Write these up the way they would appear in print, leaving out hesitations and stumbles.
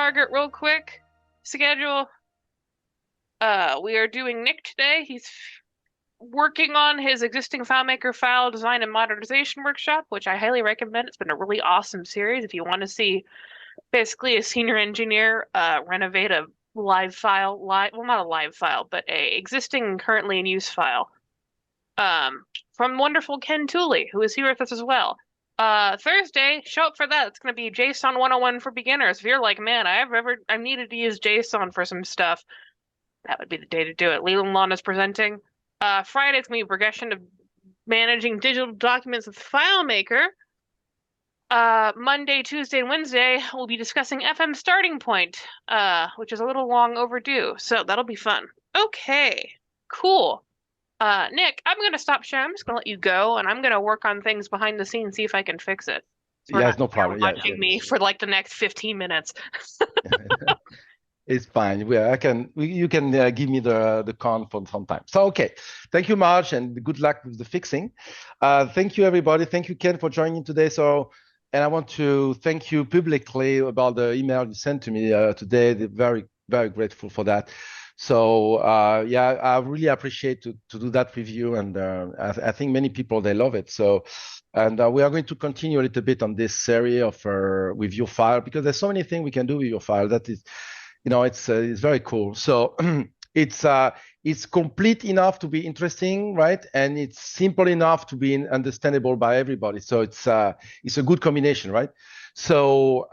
Margaret real quick. Schedule. We are doing Nick today. He's working on his existing FileMaker file design and modernization workshop, which I highly recommend. It's been a really awesome series. If you want to see basically a senior engineer renovate a live file, well, not a live file, but a existing currently in use file. From wonderful Ken Tooley, who is here with us as well. Thursday, show up for that. It's going to be JSON 101 for beginners. If you're like, man, I've needed to use JSON for some stuff, that would be the day to do it. Leland Lawn is presenting. Friday, it's going to be progression of managing digital documents with FileMaker. Monday, Tuesday, and Wednesday, we'll be discussing FM Starting Point, which is a little long overdue. So that'll be fun. Okay, cool. Nick, I'm going to stop sharing. I'm just going to let you go, and I'm going to work on things behind the scenes, see if I can fix it. Yes, no problem. Watching me for like the next 15 minutes. It's fine. You can give me the con for some time. So, okay. Thank you, Marge, and good luck with the fixing. Thank you, everybody. Thank you, Ken, for joining today. And I want to thank you publicly about the email you sent to me today. They're very, very grateful for that. So yeah, I really appreciate to do that with you, and I think many people, they love it. So, and we are going to continue a little bit on this series of with your file, because there's so many things we can do with your file that is, it's very cool. So it's complete enough to be interesting, right? And it's simple enough to be understandable by everybody. So it's a good combination, right? So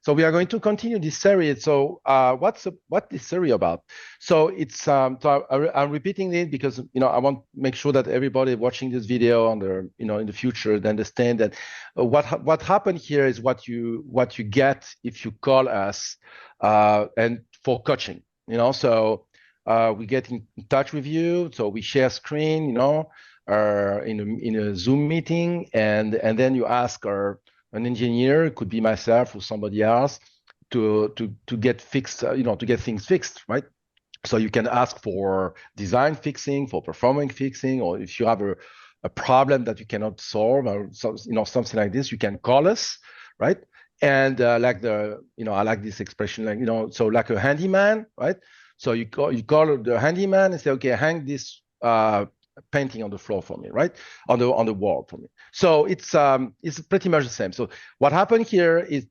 so we are going to continue this series. So what this series about? So it's I'm repeating it because I want to make sure that everybody watching this video on the in the future, they understand that what happened here is what you get if you call us and for coaching. So we get in touch with you. So we share screen, in a Zoom meeting, and then you ask an engineer, it could be myself or somebody else, to get fixed, to get things fixed, right? So you can ask for design fixing, for performance fixing, or if you have a problem that you cannot solve, or something like this, you can call us, right? And like I like this expression, like so like a handyman, right? So you call the handyman and say, okay, hang this painting on the floor for me, right? On the wall for me. So it's pretty much the same. So what happened here is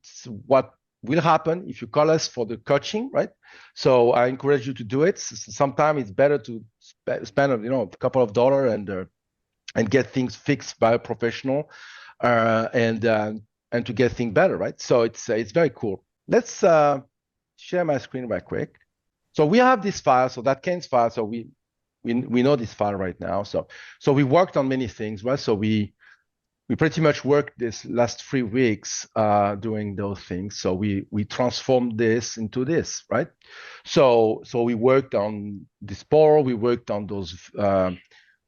what will happen if you call us for the coaching, right? So I encourage you to do it. Sometimes it's better to spend a couple of dollars and get things fixed by a professional, and to get things better, right? So it's very cool. Let's share my screen right quick. So we have this file, so that Ken's file. So we know this file right now. So we worked on many things, right? So we pretty much worked this last 3 weeks doing those things. So we transformed this into this, right? So we worked on this poll, we worked on those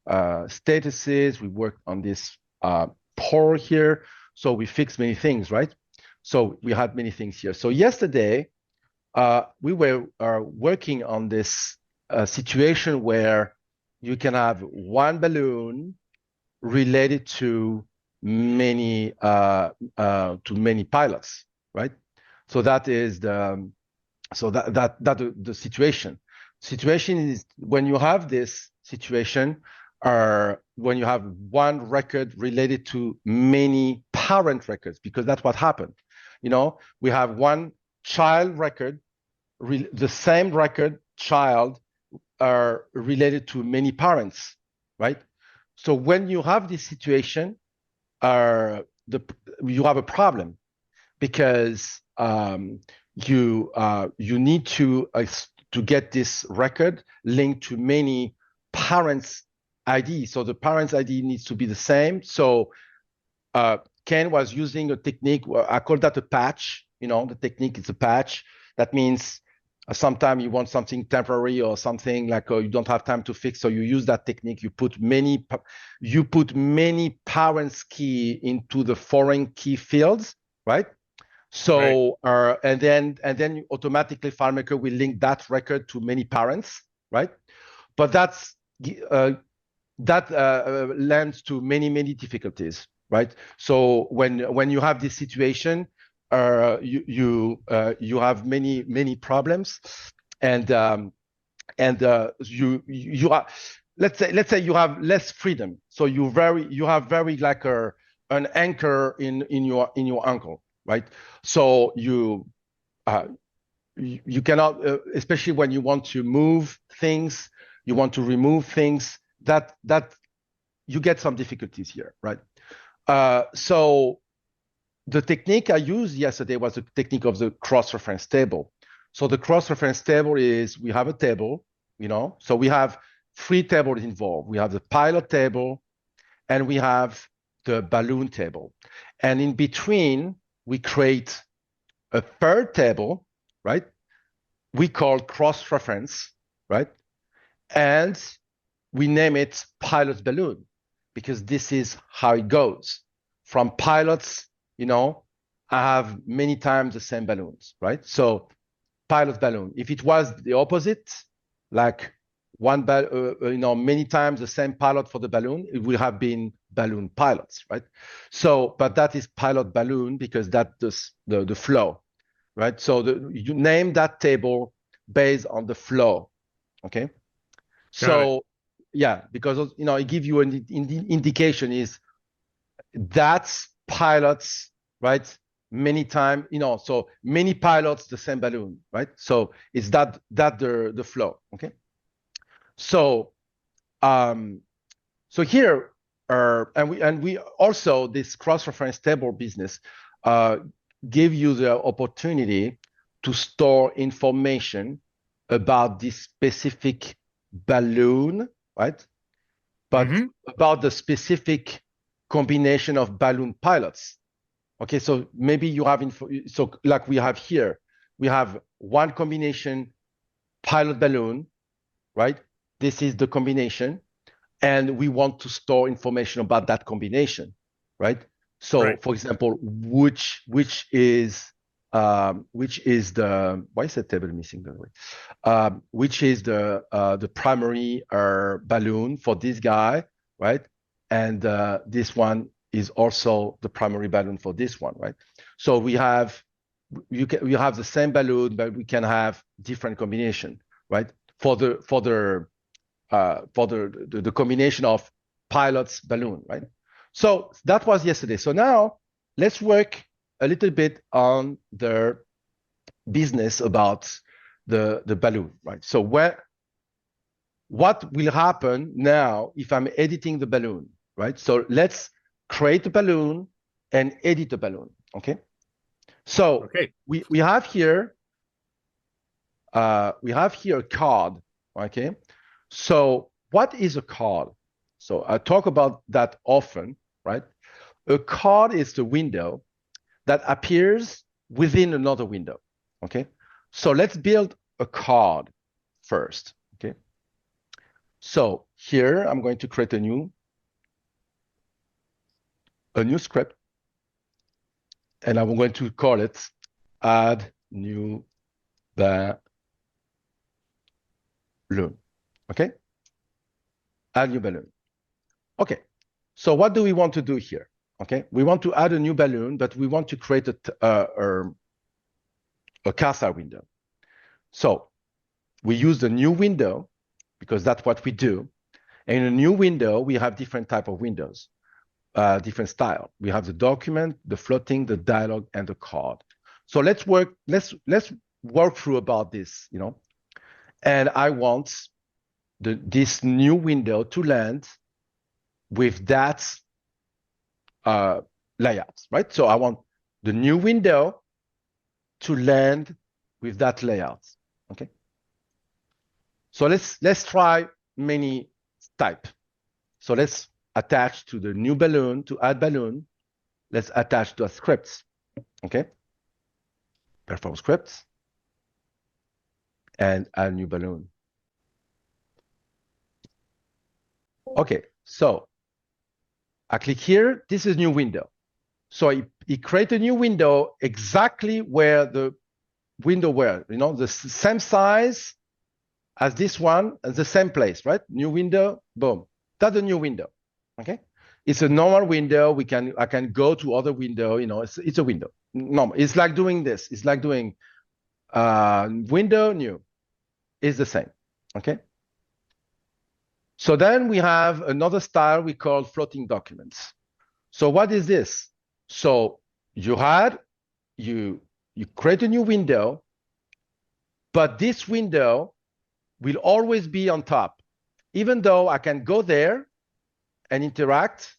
statuses, we worked on this poll here. So we fixed many things, right? So we had many things here. So yesterday, we were working on this situation where you can have one balloon related to many pilots, right? So that is the situation. Situation is when you have this situation, when you have one record related to many parent records, because that's what happened. We have one child record, the same record child are related to many parents, right? So when you have this situation, you have a problem, because you need to get this record linked to many parents' ID. So the parents' ID needs to be the same. So Ken was using a technique, I call that a patch. The technique is a patch. That means sometimes you want something temporary or something like you don't have time to fix. So you use that technique. You put many parents' key into the foreign key fields, right? So right. And then automatically FileMaker will link that record to many parents, right? But that lends to many difficulties, right? So when you have this situation, you have many problems, and you are, let's say you have less freedom, so you have very like an anchor in your ankle, right? So you cannot, especially when you want to move things, you want to remove things, that you get some difficulties here, right? So the technique I used yesterday was the technique of the cross-reference table. So the cross-reference table is, we have a table, so we have three tables involved. We have the pilot table, and we have the balloon table. And in between, we create a third table, right? We call cross-reference, right? And we name it pilot balloon, because this is how it goes. From pilots, I have many times the same balloons, right? So pilot balloon. If it was the opposite, like many times the same pilot for the balloon, it would have been balloon pilots, right? So, but that is pilot balloon because that's the flow, right? So you name that table based on the flow, okay? So yeah, because it gives you an indication is that's pilots, right? Many times, so many pilots, the same balloon, right? So it's that the flow, okay? So so here and we also, this cross-reference table business give you the opportunity to store information about this specific balloon, right? But about the specific combination of balloon pilots. Okay, so maybe you have so like we have here, we have one combination pilot balloon, right? This is the combination, and we want to store information about that combination, right? So, for example, which is the, why is the table missing, by the way? Which is the primary balloon for this guy, right? And this one is also the primary balloon for this one, right? So we have the same balloon, but we can have different combination, right? For the combination of pilot's balloon, right? So that was yesterday. So now let's work a little bit on the business about the balloon, right? So what will happen now if I'm editing the balloon, right? So let's create a balloon and edit the balloon, okay? So we have here a card, okay? So what is a card? So I talk about that often, right? A card is the window that appears within another window, okay? So let's build a card first, okay? So here I'm going to create a new script, and I'm going to call it add new balloon, okay? Add new balloon. Okay, so what do we want to do here? Okay, we want to add a new balloon, but we want to create a cursor window. So we use the new window because that's what we do. And in a new window, we have different type of windows, different style. We have the document, the floating, the dialogue, and the card. So let's work through about this, And I want this new window to land with that layout, right? So I want the new window to land with that layout, okay? So let's try many type. So let's attach to the new balloon, to add balloon, let's attach to a script, okay? Perform script and add new balloon. Okay, so I click here, this is new window. So it create a new window exactly where the window were, the same size as this one, at the same place, right? New window, boom. That's a new window, okay? It's a normal window. I can go to other window, it's a window, No, it's like doing this. It's like doing window new. Is the same. Okay. So then we have another style we call floating documents. So what is this? So you create a new window, but this window will always be on top. Even though I can go there and interact,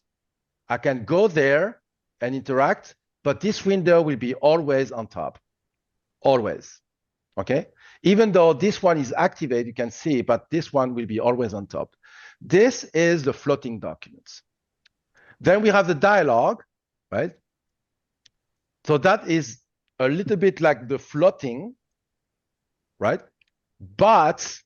I can go there and interact, but this window will be always on top, always, okay? Even though this one is activated, you can see, but this one will be always on top. This is the floating documents. Then we have the dialogue, right? So that is a little bit like the floating, right? But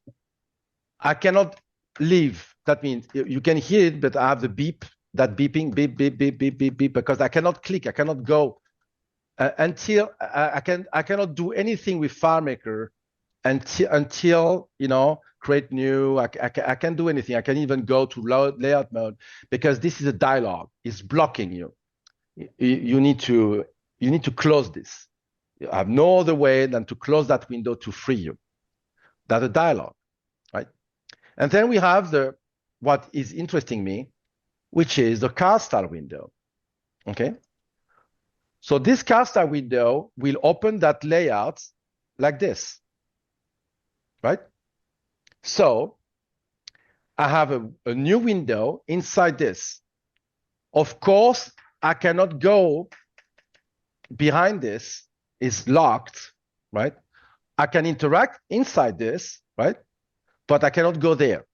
I cannot leave. That means you can hear it, but I have the beep, that beeping, beep, beep, beep, beep, beep, beep, because I cannot click, I cannot go until I cannot do anything with FileMaker until create new. I can't do anything. I can even go to layout mode because this is a dialogue. It's blocking you. You need to close this. You have no other way than to close that window to free you. That's a dialogue, right? And then we have what is interesting me, which is the card style window. Okay. So this card style window will open that layout like this, right? So I have a new window inside this. Of course, I cannot go behind this. It's locked, right? I can interact inside this, right? But I cannot go there,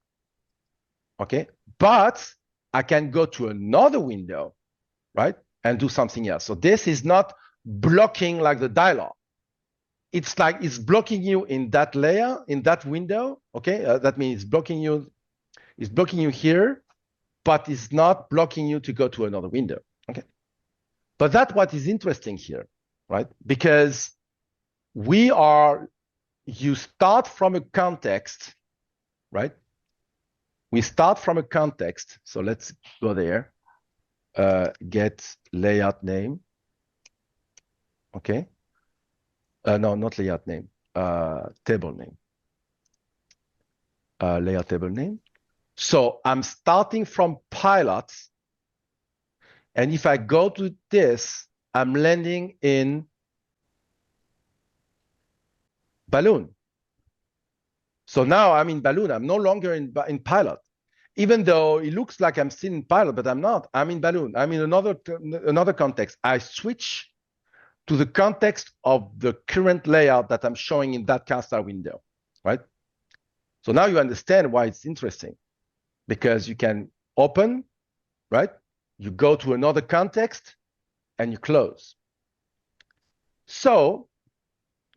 okay? But I can go to another window, right? And do something else. So this is not blocking like the dialogue. It's like it's blocking you in that layer, in that window, okay? That means it's blocking you here, but it's not blocking you to go to another window, okay? But that's what is interesting here, right? Because you start from a context, right? We start from a context. So let's go there. Get layout name. Okay. No, not layout name. Table name. Layout table name. So I'm starting from pilot. And if I go to this, I'm landing in balloon. So now I'm in balloon. I'm no longer in pilot, even though it looks like I'm still in pilot, but I'm not. I'm in balloon. I'm in another context. I switch to the context of the current layout that I'm showing in that cast window, right? So now you understand why it's interesting, because you can open, right? You go to another context and you close. So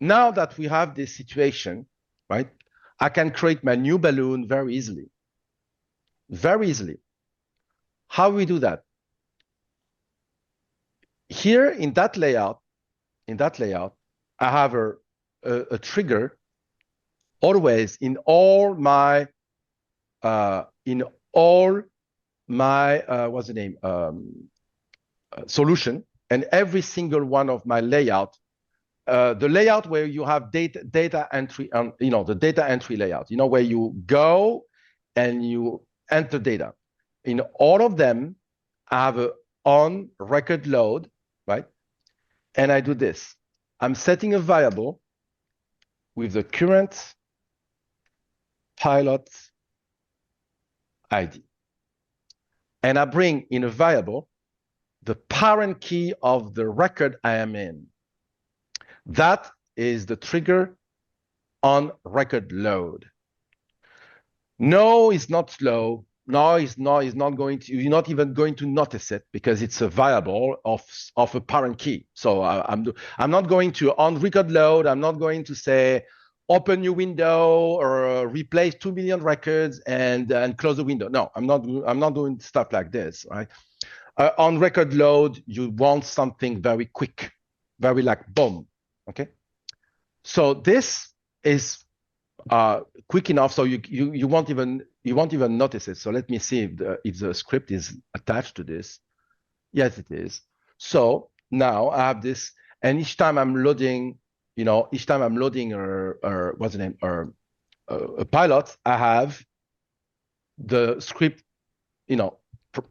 now that we have this situation, right? I can create my new balloon very easily. Very easily. How we do that? Here in that layout, I have a trigger always in all my what's the name? Solution, and every single one of my layout. The layout where you have data entry, the data entry layout, where you go and you enter data. In all of them, I have a on record load, right? And I do this. I'm setting a variable with the current pilot ID. And I bring in a variable the parent key of the record I am in. That is the trigger on record load. No, it's not slow. No, it's not going to, you're not even going to notice it because it's a variable of a parent key. So I'm not going to on record load. I'm not going to say open new window or replace 2 million records and close the window. No, I'm not doing stuff like this, right? On record load, you want something very quick, very like boom. Okay, so this is quick enough so you won't even notice it. So let me see if the script is attached to this. Yes, it is. So now I have this, and each time I'm loading, each time I'm loading what's the name, a pilot, I have the script,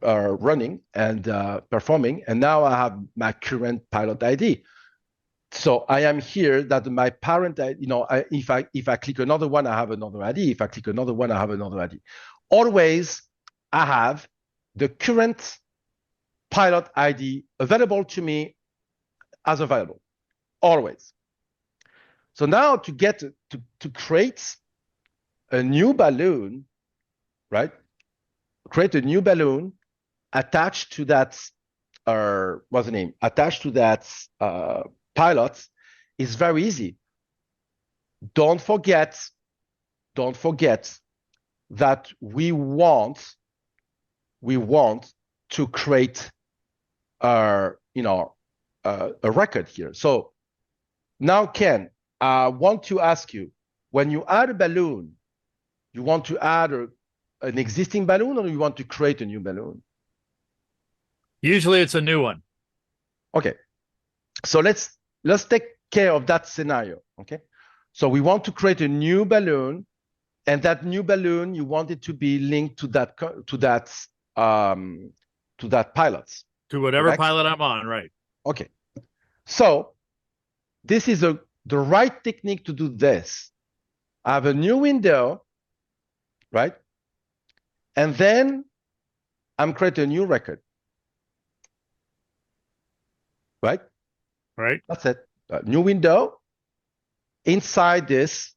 running and performing, and now I have my current pilot ID. So I am here that my parent, if I click another one, I have another ID. If I click another one, I have another ID. Always, I have the current pilot ID available to me as available, always. So now to get to create a new balloon, right? Create a new balloon attached to that, what's the name? Attached to that pilot is very easy. Don't forget that we want to create a record here. So now, Ken, I want to ask you, when you add a balloon, you want to add an existing balloon, or you want to create a new balloon? Usually it's a new one. Okay. So let's take care of that scenario. Okay. So we want to create a new balloon, and that new balloon, you want it to be linked to that pilot. To whatever correct? pilot I'm on, right? Okay. So this is the right technique to do this. I have a new window, right? And then I'm creating a new record. Right? Right. That's it. New window inside this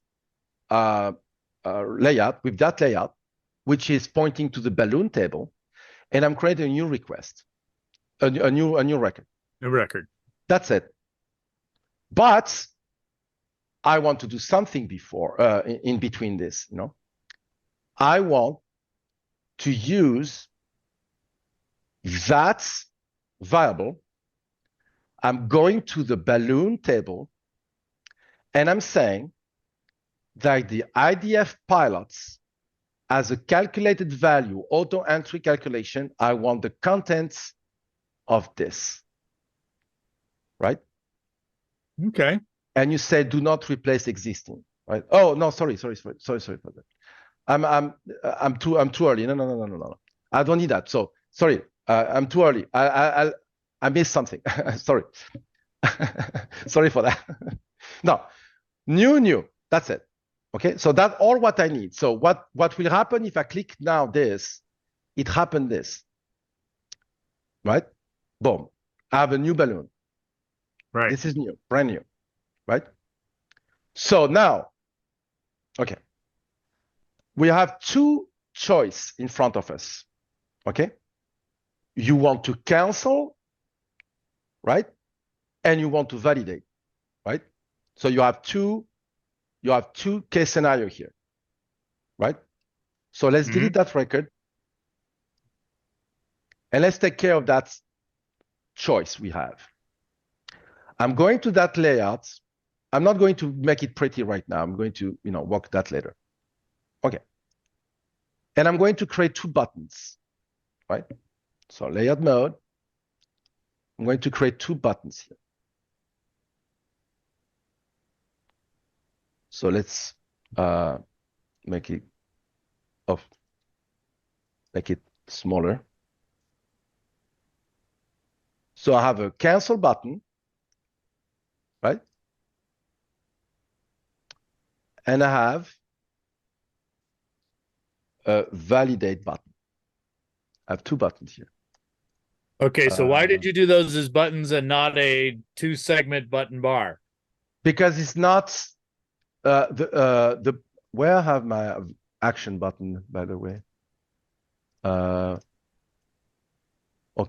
layout, with that layout, which is pointing to the balloon table, and I'm creating a new request, a new record. New record. That's it. But I want to do something before, in between this. I want to use that variable. I'm going to the balloon table, and I'm saying that the IDF pilots, as a calculated value, auto entry calculation, I want the contents of this, right? Okay. And you say do not replace existing, right? Oh no, sorry for that. I'm too early. No. I don't need that. So sorry, I'm too early. I missed something. Sorry. Sorry for that. No, new. That's it. Okay, so that's all what I need. So what will happen if I click now this? It happened this. Right? Boom. I have a new balloon. Right. This is new, brand new. Right? So now, okay. We have two choices in front of us. Okay? You want to cancel, right? And you want to validate, right? So you have two case scenario here, right? So let's delete that record, and let's take care of that choice we have. I'm going to that layout. I'm not going to make it pretty right now. I'm going to, work that later. Okay. And I'm going to create two buttons, right? So layout mode. I'm going to create two buttons here. So let's make it smaller. So I have a cancel button, right? And I have a validate button. I have two buttons here. Okay, so why did you do those as buttons and not a 2-segment button bar? Because it's not where I have my action button, by the way. Okay,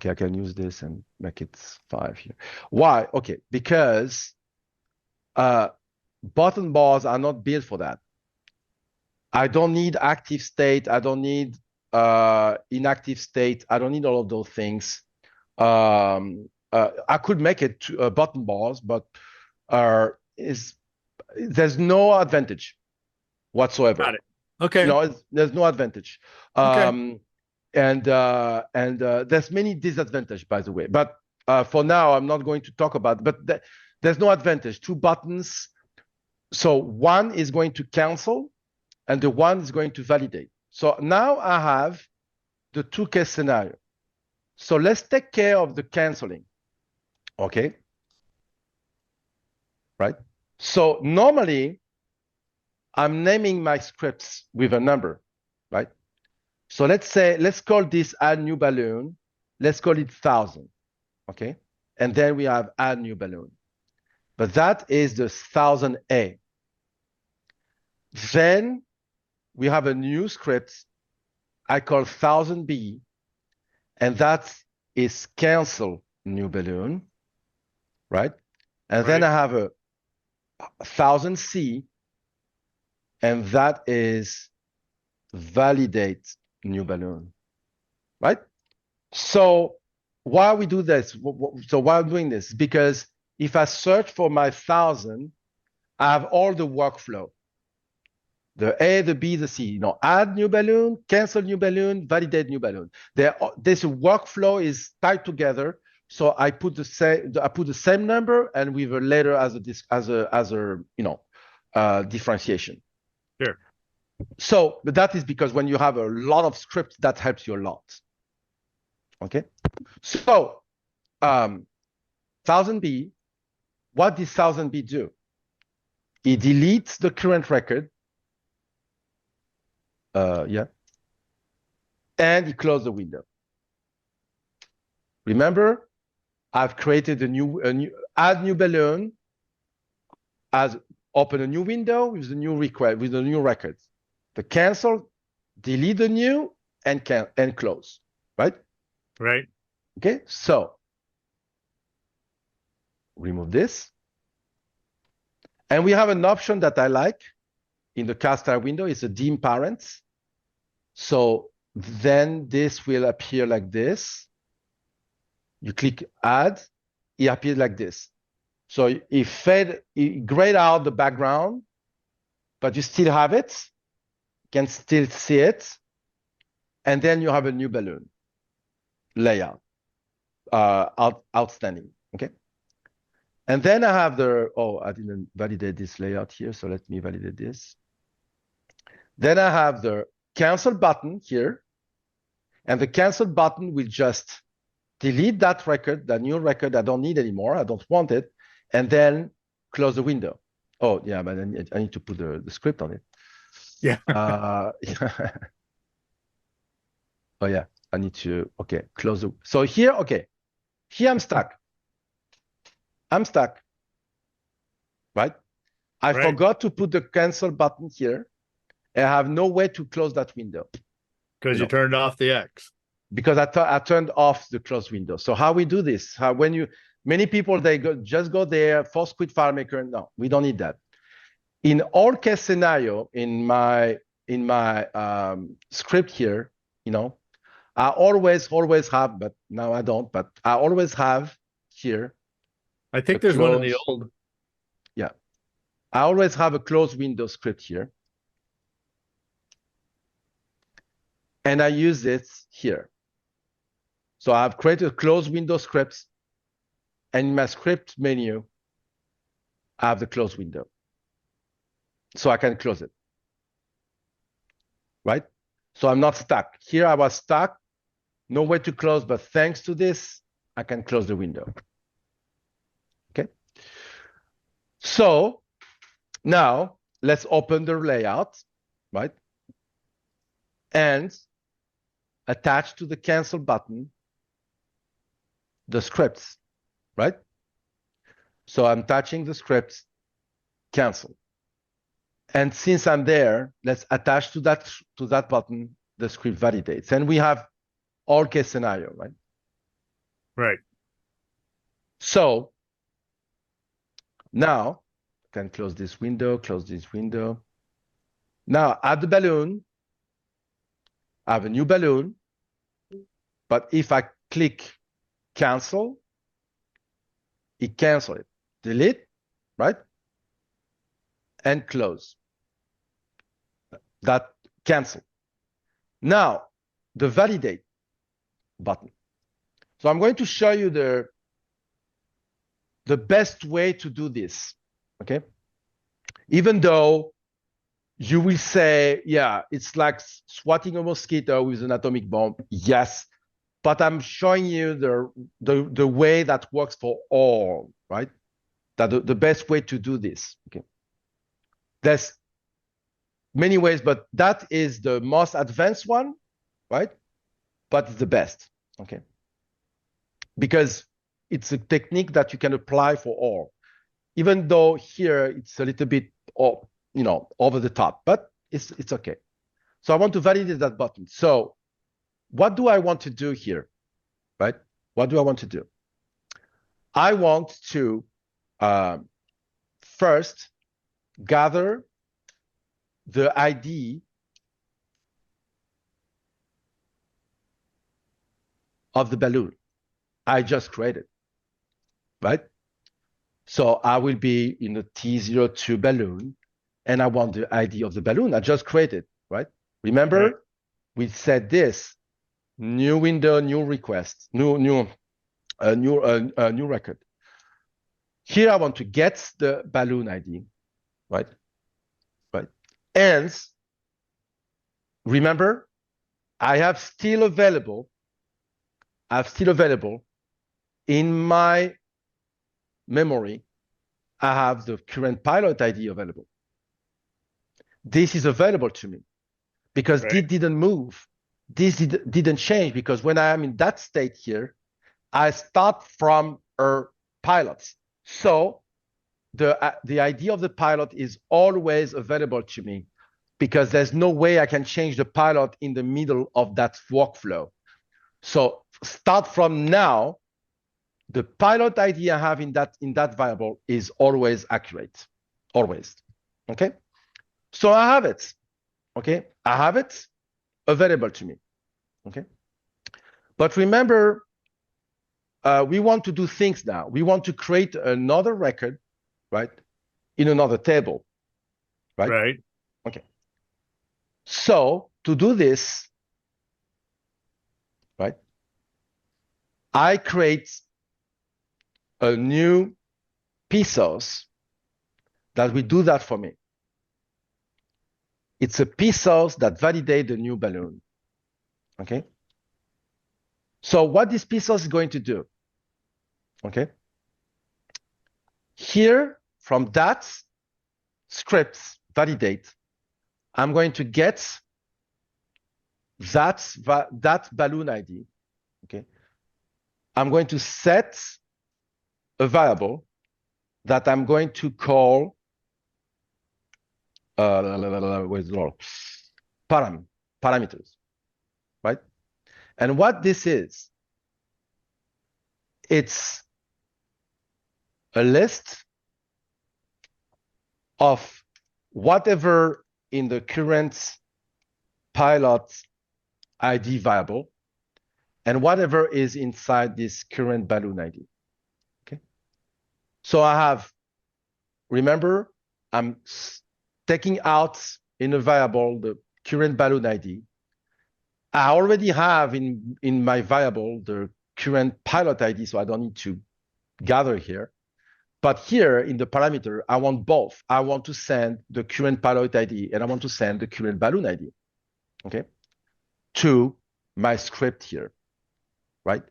I can use this and make it 5 here. Why? Okay, because button bars are not built for that. I don't need active state. I don't need inactive state. I don't need all of those things. I could make it button bars, but there's no advantage whatsoever. Got it. Okay. There's no advantage. Okay. And there's many disadvantages, by the way. But for now, I'm not going to talk about it. But There's no advantage. Two buttons. So one is going to cancel and the one is going to validate. So now I have the two case scenario. So let's take care of the canceling. Okay. Right. So normally I'm naming my scripts with a number, right? So let's call this add new balloon. Let's call it 1,000. Okay. And then we have add new balloon. But that is the 1,000A. Then we have a new script I call 1,000B, and that is cancel new balloon, right? And then I have a 1,000C, and that is validate new balloon, right? So why we do this? So why I'm doing this? Because if I search for my 1,000, I have all the workflow. The A, the B, the C, add new balloon, cancel new balloon, validate new balloon. This workflow is tied together. So I put the same number and with a letter as a differentiation. Sure. So, but that is because when you have a lot of scripts, that helps you a lot. Okay. So, 1,000B, what does 1,000B do? It deletes the current record. And you close the window. Remember, I've created a new add new balloon as open a new window with the new request with the new records. The cancel, delete the new, and close. Right? Right. Okay, so remove this. And we have an option that I like in the cast style window. It's a dim parents. So then this will appear like this. You click add, it appears like this. So it grayed out the background, but you still have it. You can still see it. And then you have a new balloon layout. Outstanding. Okay. And then I have I didn't validate this layout here. So let me validate this. Then I have the cancel button here, and the cancel button will just delete that record, that new record I don't need anymore, I don't want it, and then close the window. Oh yeah, but I need to put the script on it. Yeah. Oh yeah, I need to, okay, close the, so here, okay, here I'm stuck, right? I forgot to put the cancel button here. I have no way to close that window. Because you turned off the X. Because I turned off the close window. So how we do this? Many people, they just go there, force quit FileMaker. No, we don't need that. In all case scenario, in my script here, I always have, but now I don't, but I always have here. I think there's one in the old. Yeah. I always have a close window script here. And I use it here. So I've created close window scripts, and in my script menu, I have the close window. So I can close it, right? So I'm not stuck. Here I was stuck, no way to close, but thanks to this, I can close the window. Okay. So now let's open the layout, right? And attach to the cancel button the scripts, right? So I'm touching the scripts, cancel. And since I'm there, let's attach to that button the script validates. And we have all case scenario, right? Right. So now I can close this window, Now add the balloon. I have a new balloon. But if I click cancel, it cancels it. Delete, right? And close. That cancel. Now, the validate button. So I'm going to show you the the best way to do this, okay? Even though you will say, yeah, it's like swatting a mosquito with an atomic bomb. Yes, but I'm showing you the way that works for all, right? That the best way to do this, okay? There's many ways, but that is the most advanced one, right? But it's the best, okay? Because it's a technique that you can apply for all. Even though here it's a little bit, over the top, but it's okay. So I want to validate that button. So what do I want to do here, right? What do I want to do? I want to first gather the ID of the balloon I just created, right? So I will be in the T02 balloon, and I want the ID of the balloon I just created, right? Remember, Right. we said this: new window, new request, new record. Here I want to get the balloon ID, right? Right. And remember, I have still available in my memory, I have the current pilot ID available. This is available to me because Right. it didn't move. This didn't change because when I am in that state here, I start from a pilot. So the ID of the pilot is always available to me because there's no way I can change the pilot in the middle of that workflow. So start from now, the pilot ID I have in that variable is always accurate, always, okay? So I have it, okay? I have it available to me, okay? But remember, we want to do things now. We want to create another record, right, in another table, right? Right. Okay. So to do this, right, I create a new P source that will do that for me. It's a P source that validates the new balloon, okay? So what this P source is going to do, okay? Here, from that script validate, I'm going to get that balloon ID, okay? I'm going to set a variable that I'm going to call parameters, right? And what this is, it's a list of whatever in the current pilot ID variable and whatever is inside this current balloon ID, okay? So I have, remember, I'm taking out in a variable the current balloon ID. I already have in my variable the current pilot ID, so I don't need to gather here. But here in the parameter, I want both. I want to send the current pilot ID and I want to send the current balloon ID, okay, to my script here, right?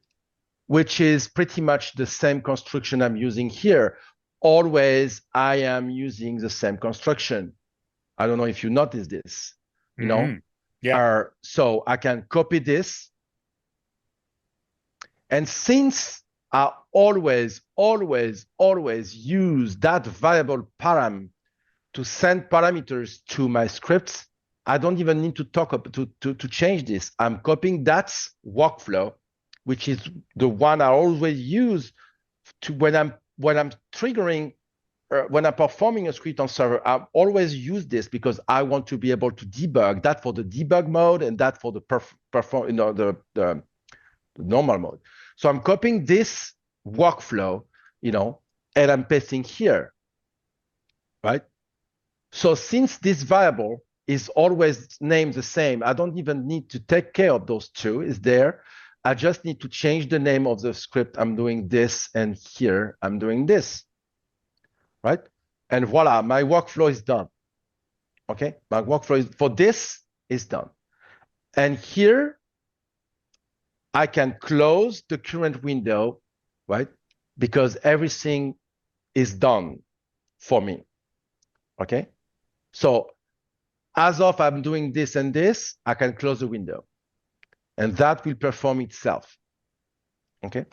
Which is pretty much the same construction I'm using here. Always, I am using the same construction. I don't know if you notice this, you know? Yeah. So I can copy this. And since I always use that variable param to send parameters to my scripts, I don't even need to to change this. I'm copying that workflow, which is the one I always use to when I'm triggering, when I'm performing a script on server. I always use this because I want to be able to debug that for the debug mode and that for the the normal mode. So I'm copying this workflow, and I'm pasting here, right? So since this variable is always named the same, I don't even need to take care of those two. It's there. I just need to change the name of the script. I'm doing this, and here I'm doing this, right? And voila, my workflow is done. Okay, my workflow for this is done. And here I can close the current window, right? Because everything is done for me. Okay, so as of I'm doing this and this, I can close the window, and that will perform itself. Okay,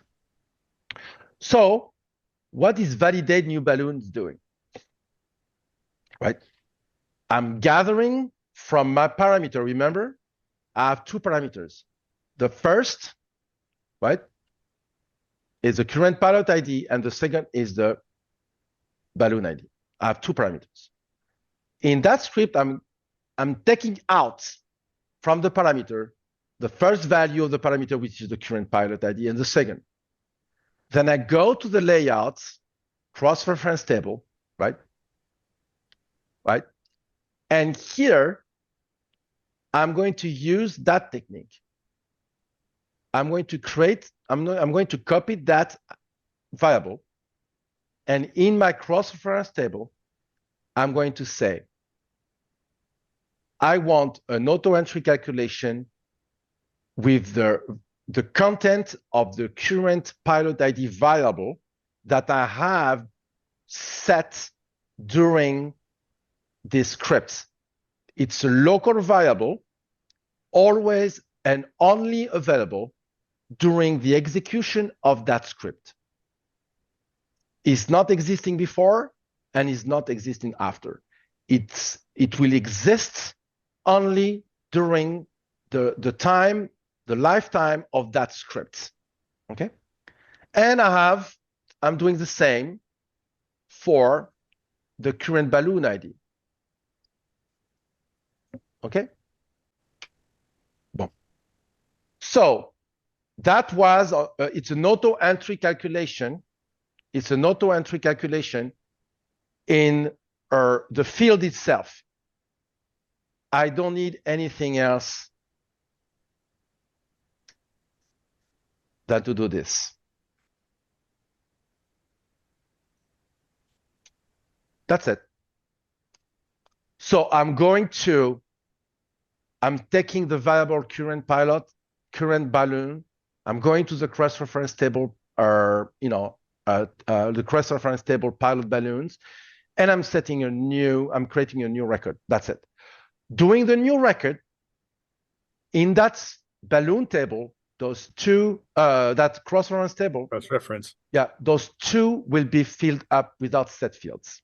so what is validate new balloons doing? Right, I'm gathering from my parameter. Remember, I have two parameters. The first, right, is the current pilot ID, and the second is the balloon ID. I have two parameters. In that script, I'm taking out from the parameter the first value of the parameter, which is the current pilot ID, and the second. Then I go to the layouts, cross-reference table, right? Right? And here, I'm going to use that technique. I'm going to copy that variable. And in my cross-reference table, I'm going to say, I want an auto-entry calculation with the content of the current pilot ID variable that I have set during this script. It's a local variable, always and only available during the execution of that script. It's not existing before and is not existing after. It will exist only during the lifetime of that script. Okay? And I'm doing the same for the current balloon ID. Okay? Bon. So that was, it's an auto entry calculation. It's an auto entry calculation in the field itself. I don't need anything else than to do this. That's it. So I'm taking the variable current pilot, current balloon. I'm going to the cross-reference table, the cross-reference table pilot balloons, and I'm creating a new record. That's it. Doing the new record, in that balloon table, those two, that cross-reference table. Cross-reference. Yeah, those two will be filled up without set fields.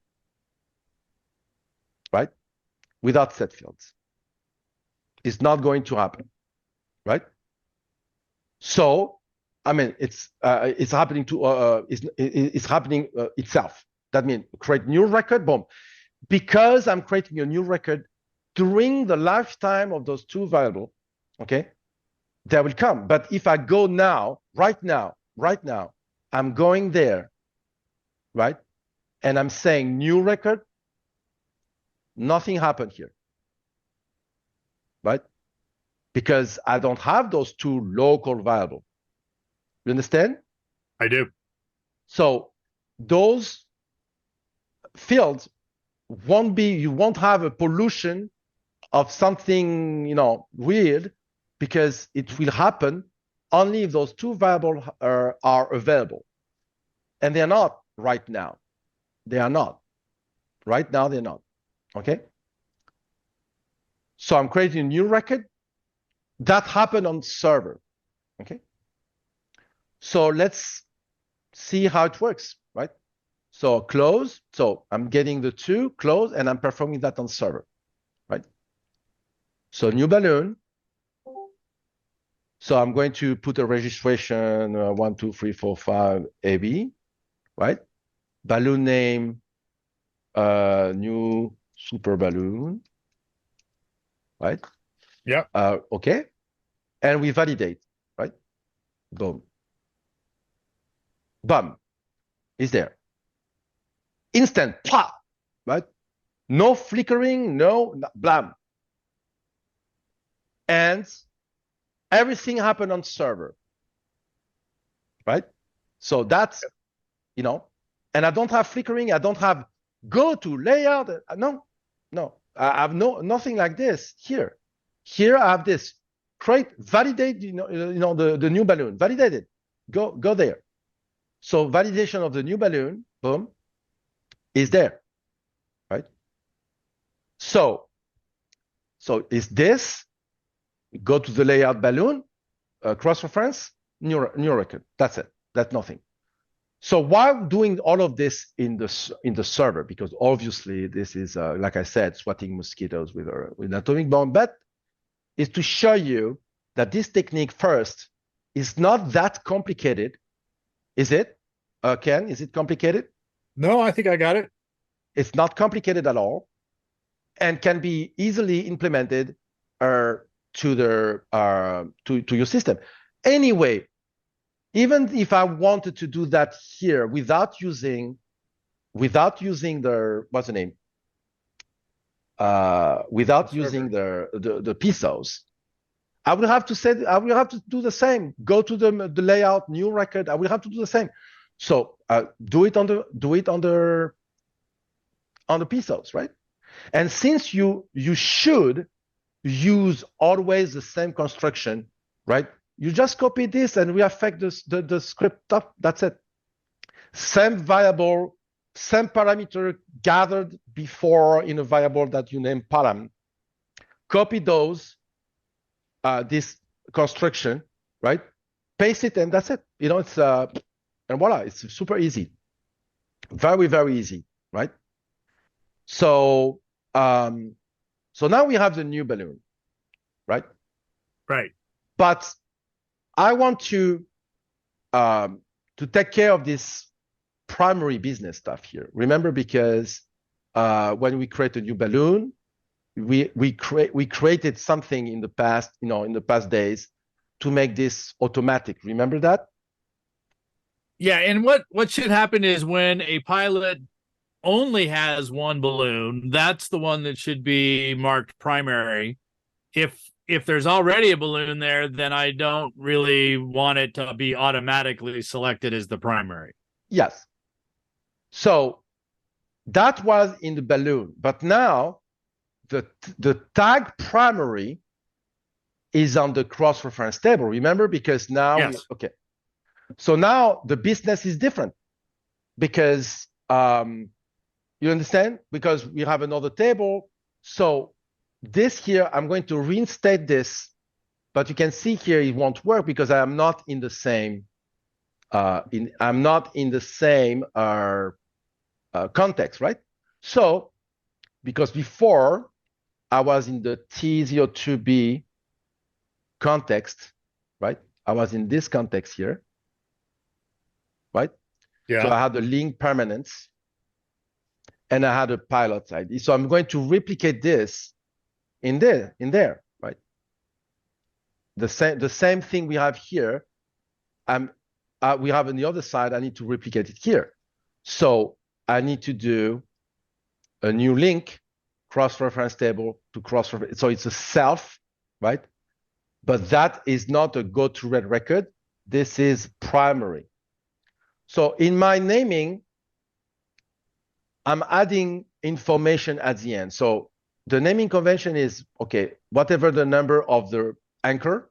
Right? Without set fields. It's not going to happen. Right? So, I mean, it's happening it's happening itself. That means create new record, boom. Because I'm creating a new record during the lifetime of those two variables, okay, they will come. But if I go now, right now, I'm going there, right? And I'm saying new record, nothing happened here, right? Because I don't have those two local variables. You understand? I do. So those fields you won't have a pollution of something, weird, because it will happen only if those two variables are available. And they're not right now. They are not. Right now, they're not. Okay? So I'm creating a new record. That happened on server. Okay? So let's see how it works, right? So close. So I'm getting the two, close, and I'm performing that on server, right? So new balloon. So I'm going to put a registration 1, 2, 3, 4, 5 AB, right? Balloon name, new super balloon, right? Yeah. Okay. And we validate, right? Boom. Bam. Is there. Instant, pop, right? No flickering, no blam. And everything happened on server. right? So that's, you know, and I don't have flickering. I don't have go to layout. No. I have nothing like this here. Here I have this. Create, validate, the new balloon. Validate it. Go there. So validation of the new balloon, boom, is there, right? So is this, go to the layout balloon, cross-reference, new record. That's it. That's nothing. So while doing all of this in the server, because obviously this is, like I said, swatting mosquitoes with an atomic bomb, but is to show you that this technique first is not that complicated. Is it, Ken? Is it complicated? No, I think I got it. It's not complicated at all, and can be easily implemented to your system. Anyway, even if I wanted to do that here without using the, what's the name? Without using the pieces, I will have to do the same. Go to the layout, new record. I will have to do the same. So do it on the pieces, right? And since you should use always the same construction, right? You just copy this and we affect the script up. That's it. Same variable, same parameter gathered before in a variable that you name param. Copy those, this construction, right? Paste it and that's it. It's and voila, it's super easy. Very, very easy, right? So now we have the new balloon, right? Right. But I want to take care of this primary business stuff here. Remember, because when we create a new balloon, we created something in the past, in the past days, to make this automatic. Remember that? Yeah, and what should happen is when a pilot only has one balloon, that's the one that should be marked primary. If there's already a balloon there, then I don't really want it to be automatically selected as the primary. Yes. So that was in the balloon, but now the tag primary is on the cross-reference table. Remember, because now yes. Okay. So now the business is different, because you understand? Because we have another table. So this here, I'm going to reinstate this, but you can see here it won't work because I am not in the same context, right? So because before I was in the T02B context, right? I was in this context here, right? Yeah. So I had the link permanence and I had a pilot ID. So I'm going to replicate this in there, right? The same thing we have here. We have on the other side, I need to replicate it here. So I need to do a new link, cross-reference table to cross-reference. So it's a self, right? But that is not a go-to-read record. This is primary. So in my naming, I'm adding information at the end. So the naming convention is, okay, whatever the number of the anchor,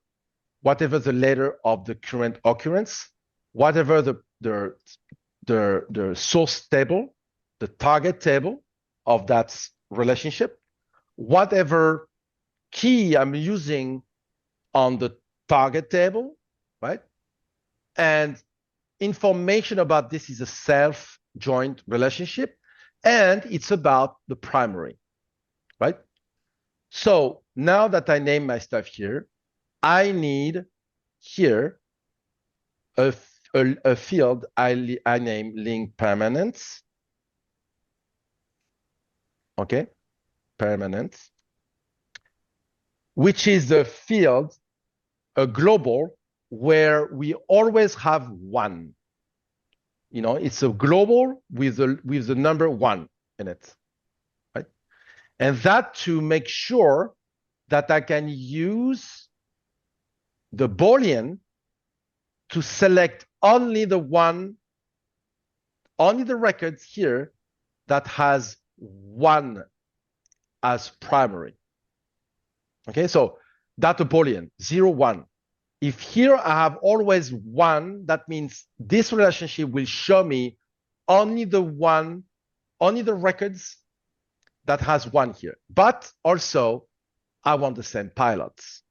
whatever the letter of the current occurrence, whatever the source table, the target table of that relationship, whatever key I'm using on the target table, right? And information about this is a self-joint relationship, and it's about the primary, right? So now that I name my stuff here, I need here a field I name link permanence. Okay, permanence, which is the field, a global, where we always have one. It's a global with the number 1 in it, right? And that to make sure that I can use the Boolean to select only the records here that has 1 as primary. Okay, so that's a Boolean, 0, 1. If here I have always 1, that means this relationship will show me only the records that has 1 here. But also, I want the same pilots.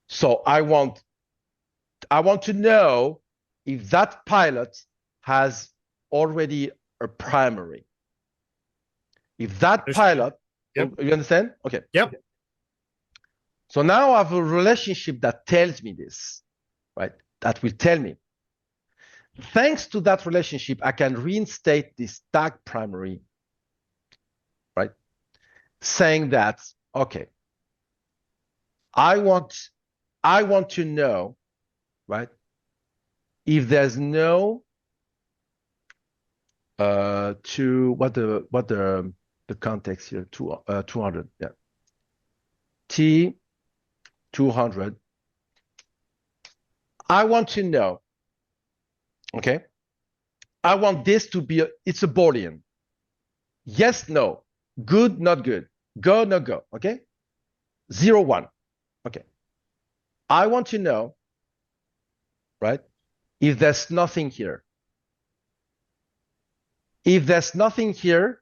So I want to know if that pilot has already a primary. If that pilot, Yep. you understand? Okay. Yep. So now I have a relationship that tells me this, right? That will tell me. Thanks to that relationship, I can reinstate this tag primary, right? Saying that, okay, I want to know, right? If there's no what the context here, 200, yeah. T 200. I want to know, okay? I want this to be, it's a Boolean. Yes, no, good, not good, go, no go, okay? 0, 1, okay. I want to know, right, if there's nothing here. If there's nothing here,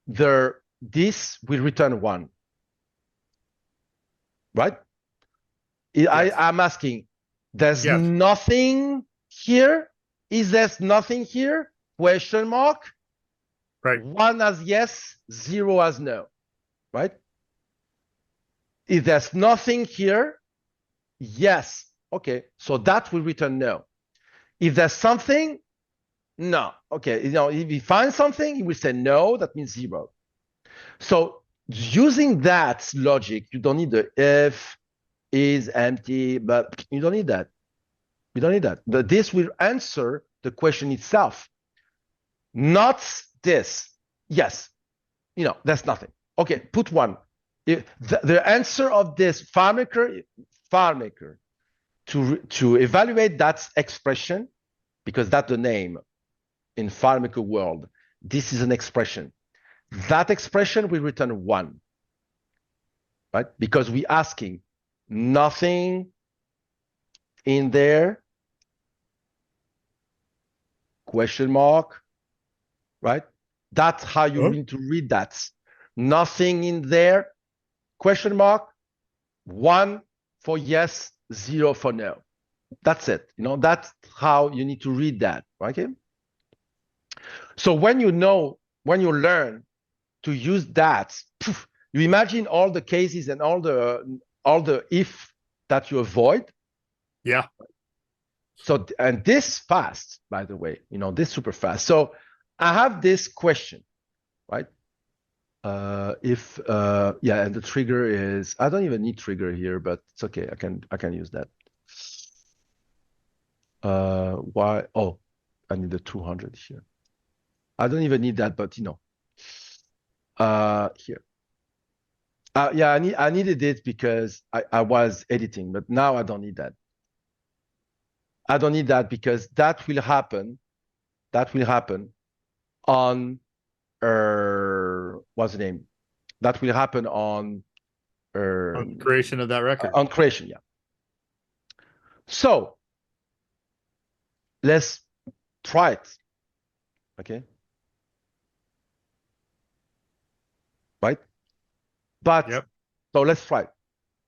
this will return 1. Right? Yes. I'm asking, there's nothing here? Is there nothing here? Question mark? Right. 1 as yes, 0 as no. Right? If there's nothing here, yes. Okay, so that will return no. If there's something, no. Okay, if we find something, it will say no, that means 0. So using that logic, you don't need the if is empty, but you don't need that. You don't need that. But this will answer the question itself. Not this. Yes. That's nothing. Okay, put 1. The answer of this FileMaker to evaluate that expression, because that's the name in FileMaker world, this is an expression. That expression will return 1, right? Because we're asking nothing in there, question mark, right? That's how you need to read that. Nothing in there, question mark, 1 for yes, 0 for no. That's it. That's how you need to read that, okay? So when you learn to use that, you imagine all the cases and all the if that you avoid. Yeah. So, and this fast, by the way, this super fast. So I have this question, right? And the trigger is, I don't even need trigger here, but it's okay. I can use that. Why? Oh, I need the 200 here. I don't even need that, but here. I needed it because I was editing, but now I don't need that. I don't need that because that will happen on what's the name? That will happen on creation of that record. On creation, yeah. So let's try it. Okay. Right? But so let's try it.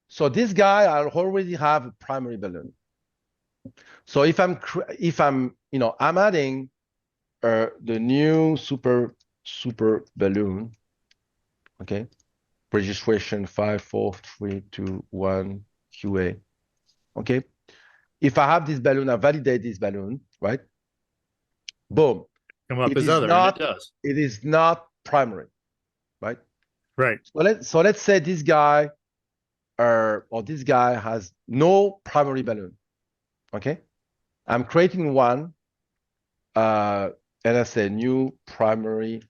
So this guy, I already have a primary balloon. So if I'm I'm adding the new super balloon, okay, registration 54321 QA, okay. If I have this balloon, I validate this balloon, right? Boom. Come up as other, and it does. It is not primary, right? Right. So let's say this guy or this guy has no primary balloon. Okay, I'm creating one, and I say new primary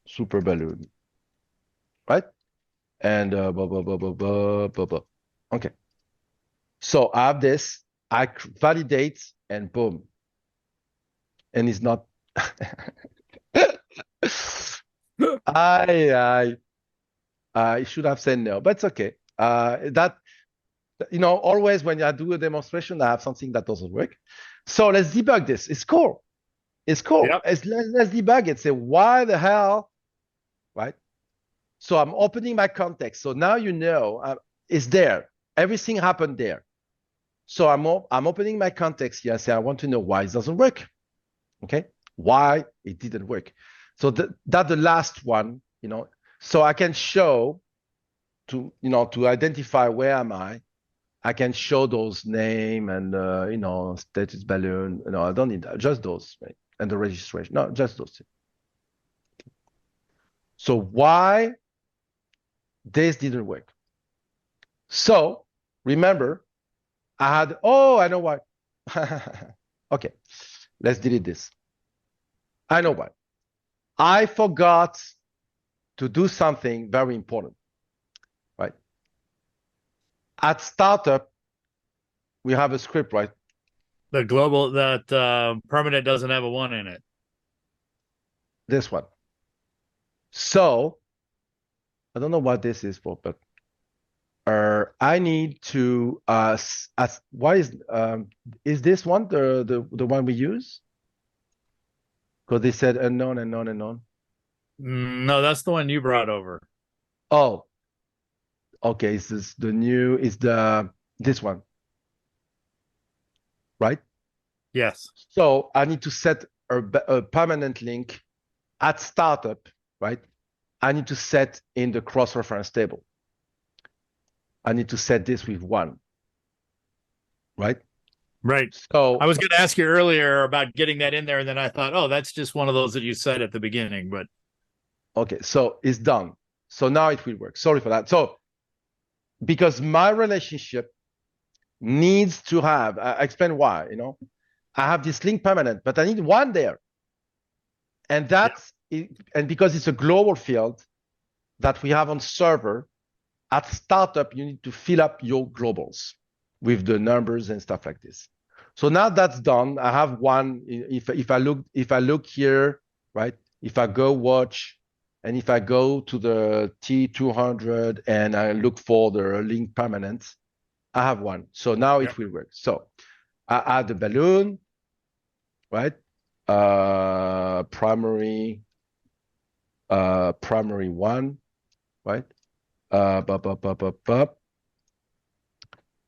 super balloon, right? And blah, blah, blah, blah, blah, blah, blah. Okay. So I have this, I validate, and boom. And it's not. I should have said no, but it's okay. Always when I do a demonstration, I have something that doesn't work. So let's debug this. It's cool. It's cool. Yep. Let's debug it. Say, why the hell, right? So I'm opening my context. So now it's there. Everything happened there. So I'm opening my context here and say, I want to know why it doesn't work. Okay, why it didn't work. So that's the last one, so I can show to identify where am I can show those name and, status balloon. I don't need that, just those, right? And the registration, no, just those. So why this didn't work? So remember, I know why. Okay, let's delete this. I know why. I forgot to do something very important, right? At startup, we have a script, right? The global that permanent doesn't have a 1 in it. This one. So I don't know what this is for, but I need to why is this one the one we use? Because they said unknown, unknown, unknown. No, that's the one you brought over. Oh, okay. Is this this one, right? Yes. So I need to set a permanent link at startup, right? I need to set in the cross-reference table. I need to set this with 1, right? Right. So I was going to ask you earlier about getting that in there, and then I thought, oh, that's just one of those that you said at the beginning. But okay, so it's done. So now it will work. Sorry for that. So because my relationship needs to have, I explain why, I have this link permanent, but I need 1 there. And that's it, and because it's a global field that we have on server, at startup, you need to fill up your globals with the numbers and stuff like this. So now that's done. I have 1. If I look here, right? If I go watch, and if I go to the T200 and I look for the link permanent, I have 1. So now it will work. So I add the balloon, right? Primary 1, right?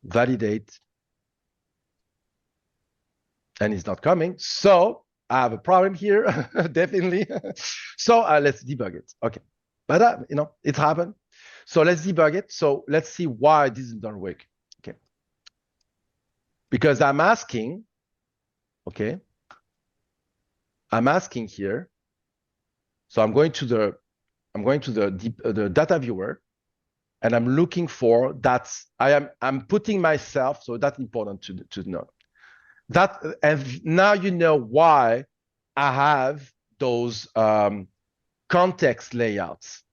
Validate, and it's not coming. So I have a problem here, definitely. So let's debug it. Okay, but it happened. So let's debug it. So let's see why this doesn't work. Okay, because I'm asking. Okay, I'm asking here. So I'm going to the data viewer, and I'm looking for I'm putting myself. So that's important to know. That, and now you know why I have those context layouts.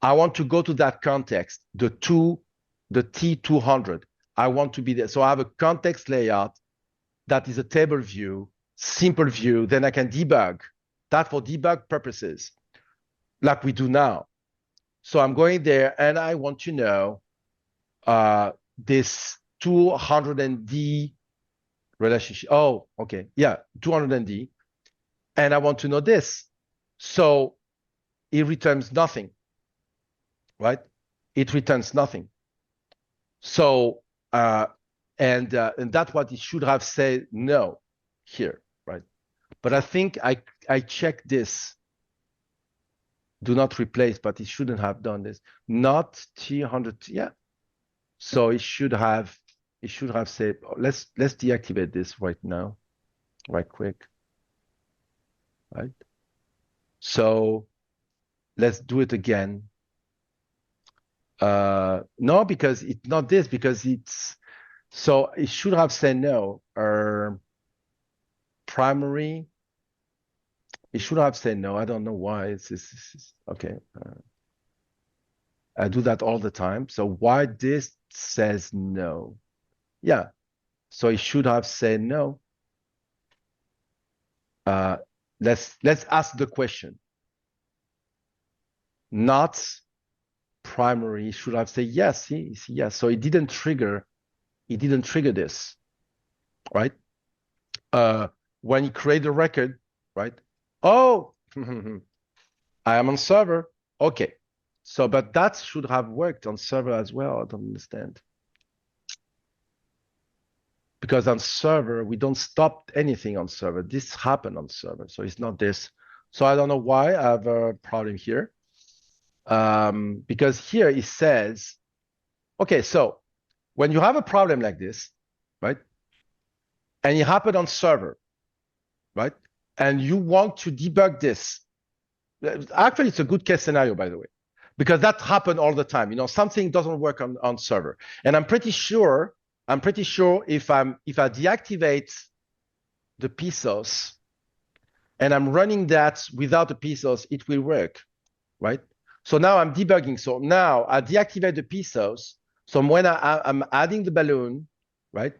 I want to go to that context, the T200. I want to be there. So I have a context layout that is a table view, simple view. Then I can debug that for debug purposes, like we do now. So I'm going there, and I want to know this 200D relationship. Oh, okay. Yeah, 200D. And I want to know this. So it returns nothing, right? It returns nothing. So, and that's what it should have said no here, right? But I think I checked this. Do not replace, but it shouldn't have done this. Not T100, yeah. So it should have said, let's deactivate this right now, right quick. Right. So let's do it again. No, because it's not this, because so it should have said no. Primary, it should have said no. I don't know why. It's okay. I do that all the time. So why this says no? Yeah. So it should have said no. Let's ask the question. Not primary should have said yes. See, yes. So it didn't trigger this, right? When you create a record, right? Oh, I am on server. Okay. So, but that should have worked on server as well. I don't understand. Because on server, we don't stop anything on server. This happened on server. So it's not this. So I don't know why I have a problem here. Because here it says, okay, so when you have a problem like this, right? And it happened on server, right? And you want to debug this. Actually, it's a good case scenario, by the way, because that happened all the time. Something doesn't work on server. And I'm pretty sure if I deactivate the PSOS and I'm running that without the PSOS, it will work, right? So now I'm debugging. So now I deactivate the PSOS. So when I'm adding the balloon, right?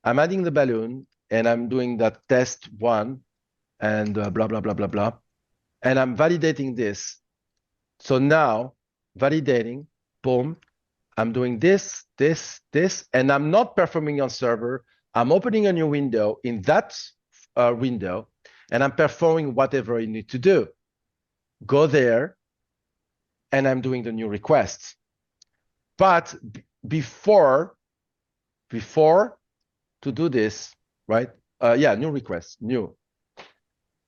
I'm adding the balloon and I'm doing that test 1 and blah, blah, blah, blah, blah. And I'm validating this. So now validating, boom, I'm doing this, and I'm not performing on server. I'm opening a new window in that window, and I'm performing whatever I need to do. Go there, and I'm doing the new requests. But before to do this, right? New request, new.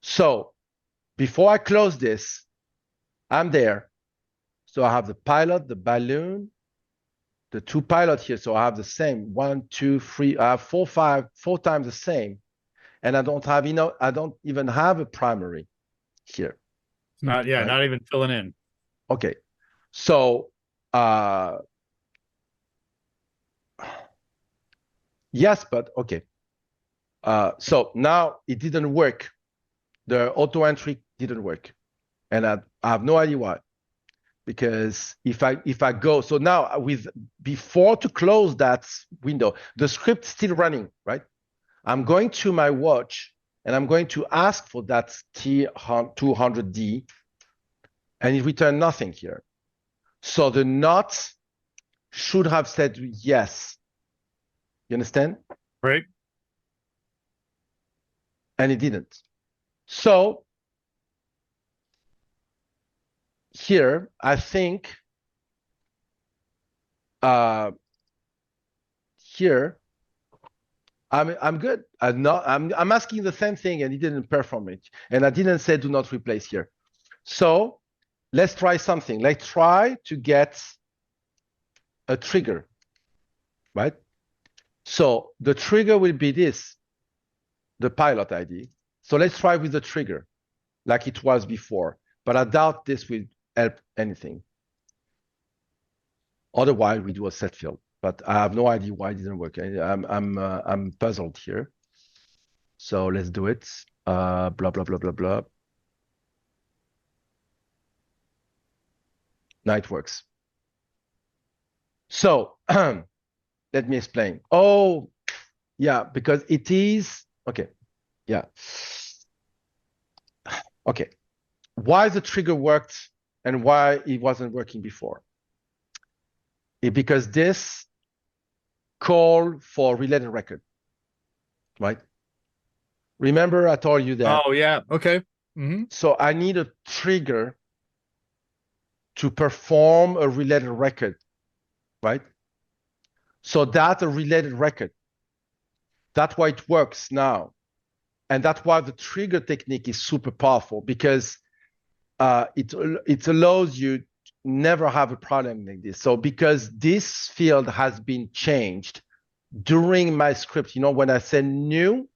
So before I close this, I'm there. So I have the pilot, the balloon, the 2 pilot here. So I have the same 1, 2, 3, I have 4 times the same. And I don't have, I don't even have a primary here. Not even filling in. Okay. So, yes, but okay. So now it didn't work. The auto entry didn't work. And I have no idea why. Because if I go, so now before to close that window, the script's still running, right? I'm going to my watch and I'm going to ask for that T200D and it returned nothing here. So the not should have said yes. You understand? Right. And it didn't. So here, I think here I'm good. I'm asking the same thing and it didn't perform it. And I didn't say do not replace here. So let's try something. Let's try to get a trigger, right? So the trigger will be this, the pilot ID. So let's try with the trigger like it was before. But I doubt this will help anything. Otherwise, we do a set field, but I have no idea why it didn't work. I'm puzzled here. So let's do it. Blah blah blah blah blah. Now it works. So let me explain. Oh, yeah, because it is okay. Yeah. Okay. Why the trigger worked and why it wasn't working before? Because this call for related record, right? Remember I told you that. Oh, yeah. Okay. Mm-hmm. So I need a trigger to perform a related record, right? So that's a related record. That's why it works now. And that's why the trigger technique is super powerful because it allows you never have a problem like this. So because this field has been changed during my script, when I say new,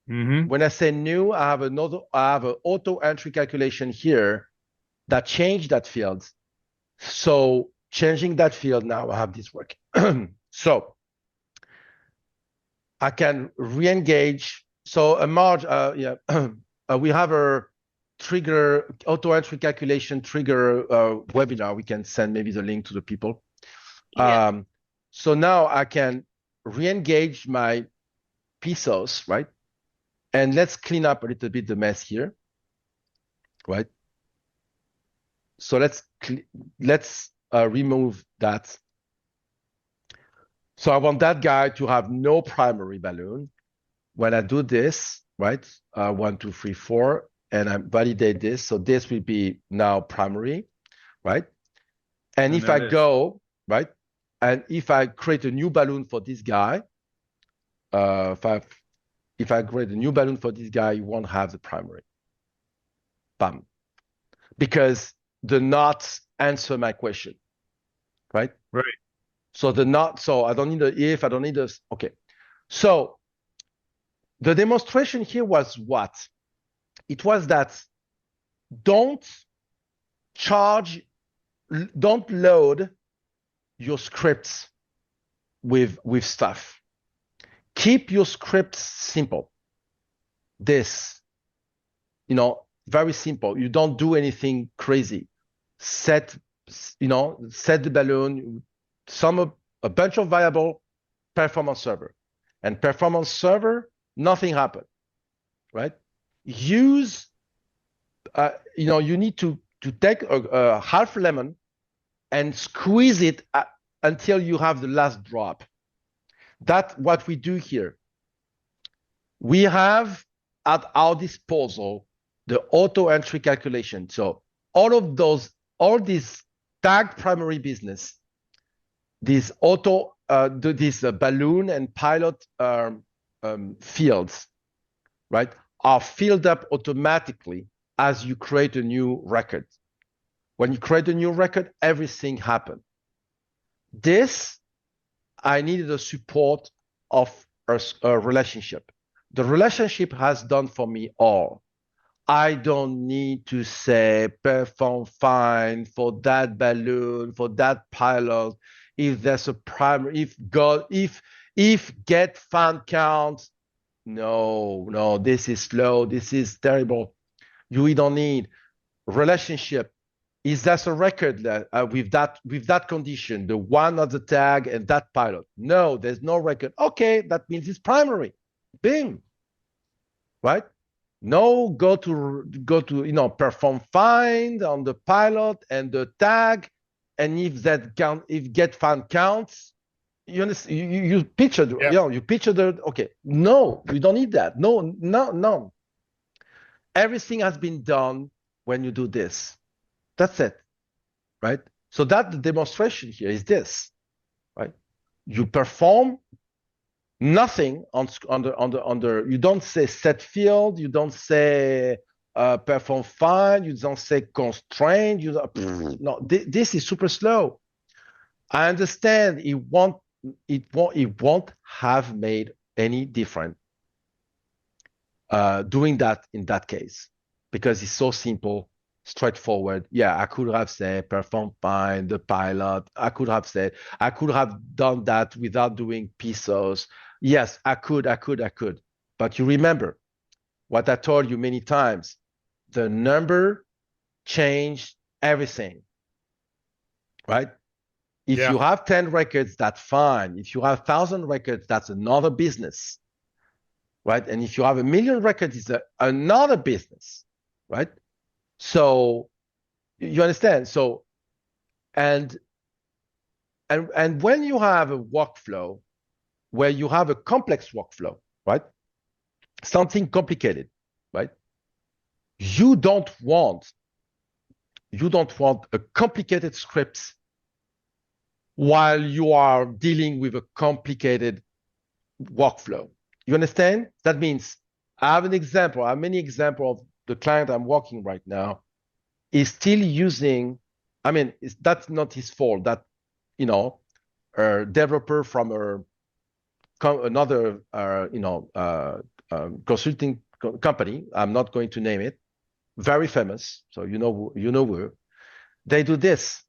when I say new, I have an auto entry calculation here that changed that field. So changing that field now, I have this work. So I can re-engage. So a merge, we have a trigger auto entry calculation trigger webinar. We can send maybe the link to the people. Yeah. So now I can re-engage my pieces, right? And let's clean up a little bit the mess here, right? So let's remove that. So I want that guy to have no primary balloon. When I do this, right? 1, 2, 3, 4, and I validate this. So this will be now primary, right? And if I go, right? And if I create a new balloon for this guy, if I create a new balloon for this guy, you won't have the primary. Bam. Because the not answer my question, right? Right. So the not, so I don't need a if, I don't need a, okay. So the demonstration here was what? It was that don't load your scripts with stuff. Keep your scripts simple. This, very simple. You don't do anything crazy. Set the balloon, a bunch of variable, performance server. And performance server, nothing happened, right? Use, you need to take a half lemon and squeeze it until you have the last drop. That's what we do here. We have at our disposal the auto entry calculation. So all these tagged primary business, these balloon and pilot fields, right, are filled up automatically as you create a new record. When you create a new record, everything happens. This, I needed the support of a relationship. The relationship has done for me all. I don't need to say perform fine for that balloon, for that pilot, if there's a primary, if get find count. No, this is slow, this is terrible. You don't need relationship. Is that a record with that condition, the one of the tag and that pilot? No, there's no record. Okay, that means it's primary. Bing, right? No, go to perform find on the pilot and the tag, and if get find counts, you understand? You picture the okay. No, we don't need that. No. Everything has been done when you do this. That's it, right? So that the demonstration here is this, right? You perform nothing on you don't say set field, you don't say perform find, you don't say constraint, no, this is super slow. I understand it won't have made any difference doing that in that case, because it's so simple, straightforward. Yeah, I could have said perform find the pilot. I could have done that without doing pieces. Yes, I could. But you remember what I told you many times, the number changed everything, right? If you have 10 records, that's fine. If you have 1,000 records, that's another business, right? And if you have 1,000,000 records, it's another business, right? So you understand? So, and when you have a workflow where you have a complex workflow, right? Something complicated, right? You don't want a complicated script while you are dealing with a complicated workflow. You understand? That means I have many examples of the client I'm working right now is still using, that's not his fault, that, a developer from another, consulting company, I'm not going to name it, very famous, so you know where, they do this,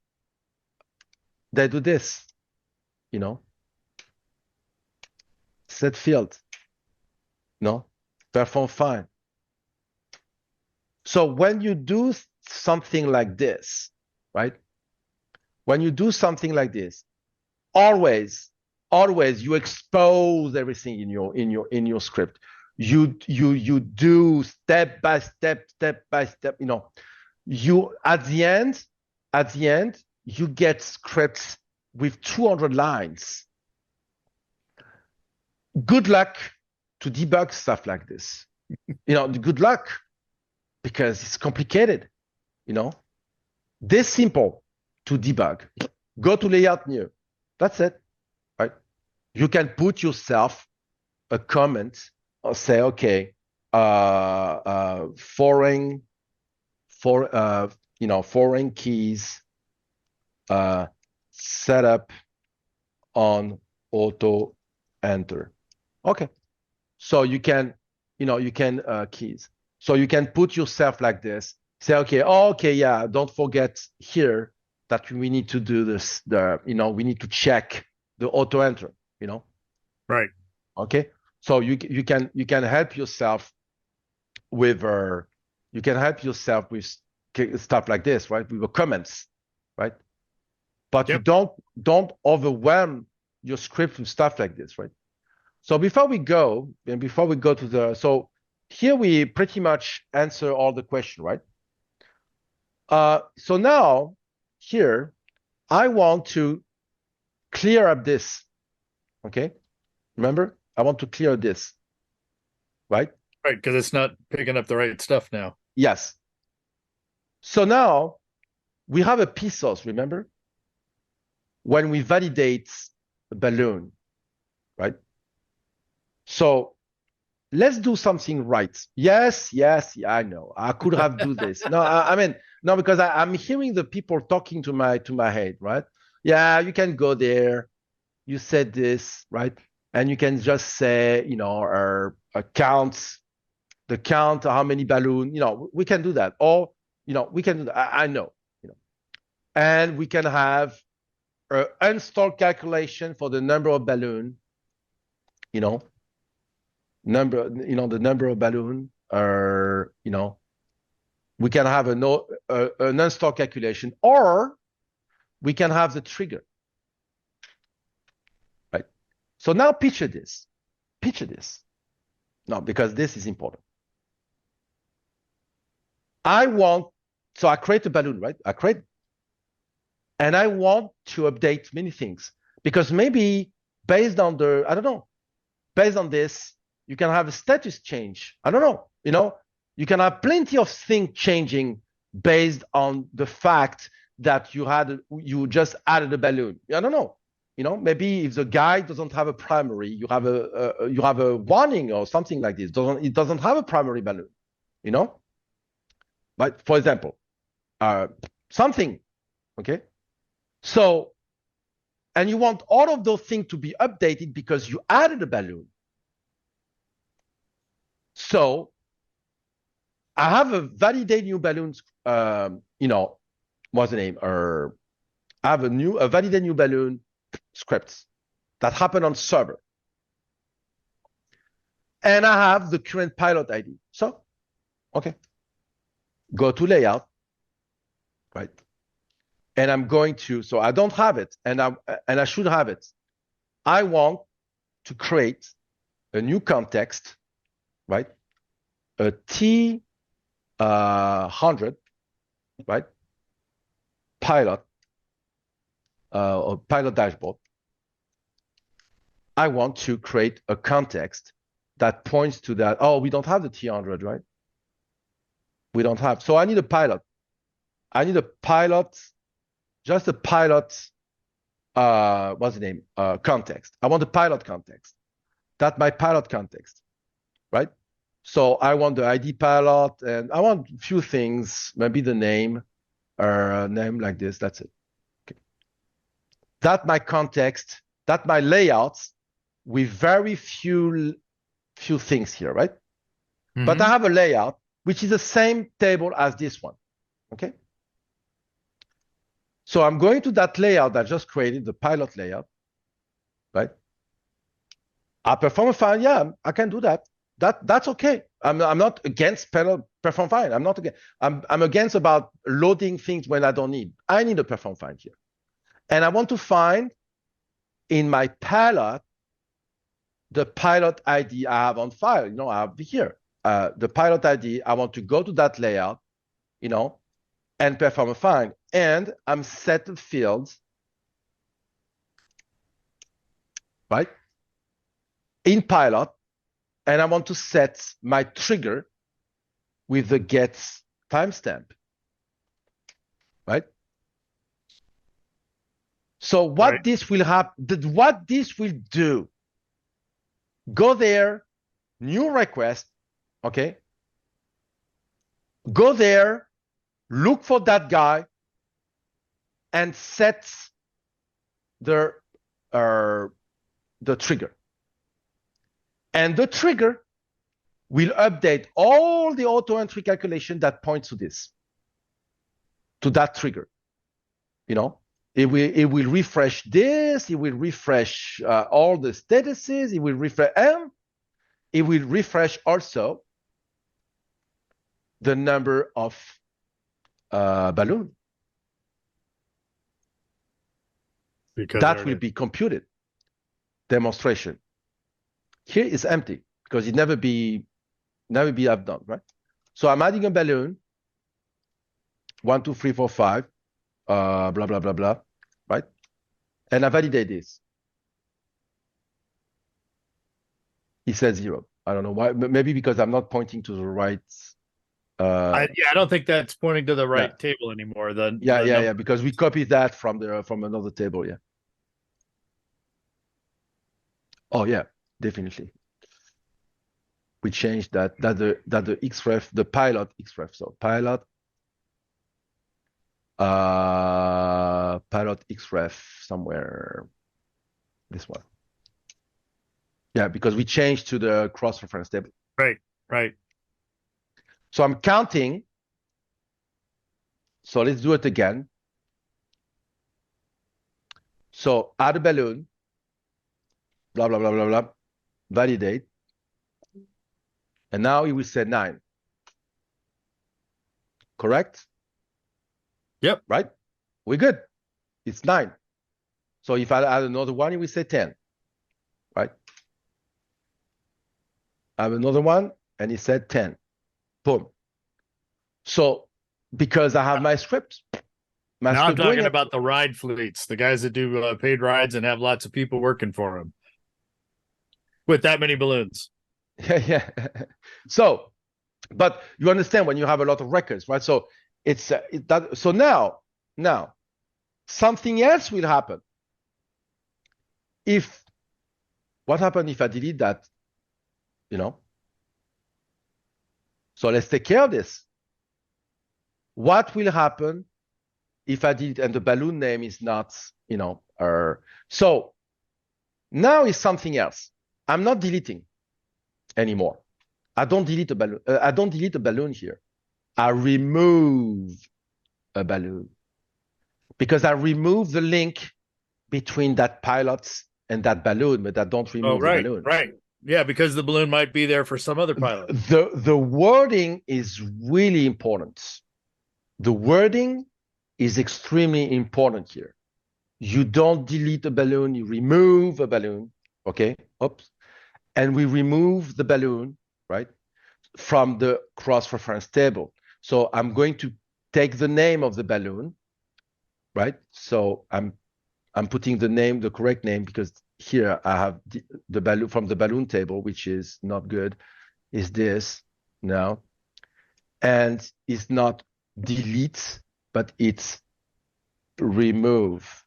set field, perform fine. So when you do something like this, right? When you do something like this, always always you expose everything in your script. You do step by step, you know. You at the end, you get scripts with 200 lines. Good luck to debug stuff like this. You know, good luck, because it's complicated, you know. This simple to debug. Go to layout new. That's it, right? You can put yourself a comment or say, okay, foreign keys set up on auto enter. Okay, so you can, keys. So you can put yourself like this. Say, okay, yeah. Don't forget here that we need to do this. We need to check the auto enter. You know. Right. Okay. So you can help yourself with stuff like this, right? With the comments, right? But Yep. you don't overwhelm your script with stuff like this, right? So before we go to so here we pretty much answer all the question, right? So now here I want to clear up this. Okay, remember, I want to clear this, right? Right, because it's not picking up the right stuff now. Yes. So now we have a P source, remember? When we validate a balloon, right? So let's do something right. Yes, I know. I could have do this. No, I mean, no, because I'm hearing the people talking to my head, right? Yeah, you can go there. You said this, right? And you can just say, the count, how many balloons, we can do that. Or, we can do that. I know, and we can have an install calculation for the number of balloon, the number of balloon, or, we can have an install calculation, or we can have the trigger, right? So now picture this. No, because this is important. I create a balloon, right? And I want to update many things, because maybe based on this, you can have a status change. I don't know, you can have plenty of things changing based on the fact that you just added a balloon. I don't know, maybe if the guy doesn't have a primary, you have a warning or something like this. It doesn't have a primary balloon, But for example, something, okay? So, and you want all of those things to be updated because you added a balloon. So I have a validate new balloons, what's the name? Or I have a validate new balloon scripts that happen on server. And I have the current pilot ID. So, okay. Go to layout, right? And I'm going to, so I don't have it, and I should have it. I want to create a new context, right? A T100, right? Pilot, or pilot dashboard. I want to create a context that points to that. Oh, we don't have the T100, right? We don't have. So I need a pilot. Just a pilot, what's the name? Context. I want a pilot context. That's my pilot context, right? So I want the ID pilot, and I want a few things, maybe the name, or a name like this. That's it. Okay. That's my context. That's my layouts with very few things here, right? Mm-hmm. But I have a layout which is the same table as this one, okay? So I'm going to that layout that I just created, the pilot layout, right? I perform fine, yeah, I can do that. That's okay. I'm not against perform fine. I'm not against. I'm against about loading things when I don't need. I need a perform fine here, and I want to find in my pilot, the pilot ID I have on file, I have here. The pilot ID, I want to go to that layout, and perform a find. And I'm set the fields, right, in pilot, and I want to set my trigger with the get timestamp, right? So what this will happen, what this will do, go there, new request, okay? Go there, look for that guy, and set the trigger. And the trigger will update all the auto entry calculation that points to this, to that trigger. It will refresh this, it will refresh all the statuses, it will refresh, and it will refresh also the number of balloon. Because that will be computed. Demonstration. Here is empty because it never be have done, right? So I'm adding a balloon. 1, 2, 3, 4, 5, blah blah blah blah, right? And I validate this. It says 0. I don't know why. Maybe because I'm not pointing to the right. I don't think that's pointing to the right table anymore. Yeah. Because we copied that from another table. Yeah. Oh yeah, definitely. We changed that the xref, the pilot xref. So pilot xref somewhere. This one. Yeah, because we changed to the cross-reference table. Right. So I'm counting. So let's do it again. So add a balloon. Blah, blah, blah, blah, blah. Validate. And now it will say 9. Correct? Yep. Right? We're good. It's 9. So if I add another one, it will say 10. Right? I have another one, and it said 10. Boom. So because I have my script. Now I'm talking about the ride fleets, the guys that do paid rides and have lots of people working for them with that many balloons. Yeah. So, but you understand when you have a lot of records, right? So it's so now something else will happen. What happens if I delete that? So let's take care of this. What will happen if I delete and the balloon name is not, so now is something else. I'm not deleting anymore. I don't delete a balloon. I don't delete a balloon here. I remove a balloon because I remove the link between that pilot and that balloon, but I don't remove the balloon. Right. Yeah, because the balloon might be there for some other pilot. The wording is really important. The wording is extremely important here. You don't delete a balloon, you remove a balloon, okay? Oops. And we remove the balloon, right, from the cross-reference table. So I'm going to take the name of the balloon, right? So I'm putting the correct name, because here I have the balloon from the balloon table, which is not good, is this now. And it's not delete, but it's remove.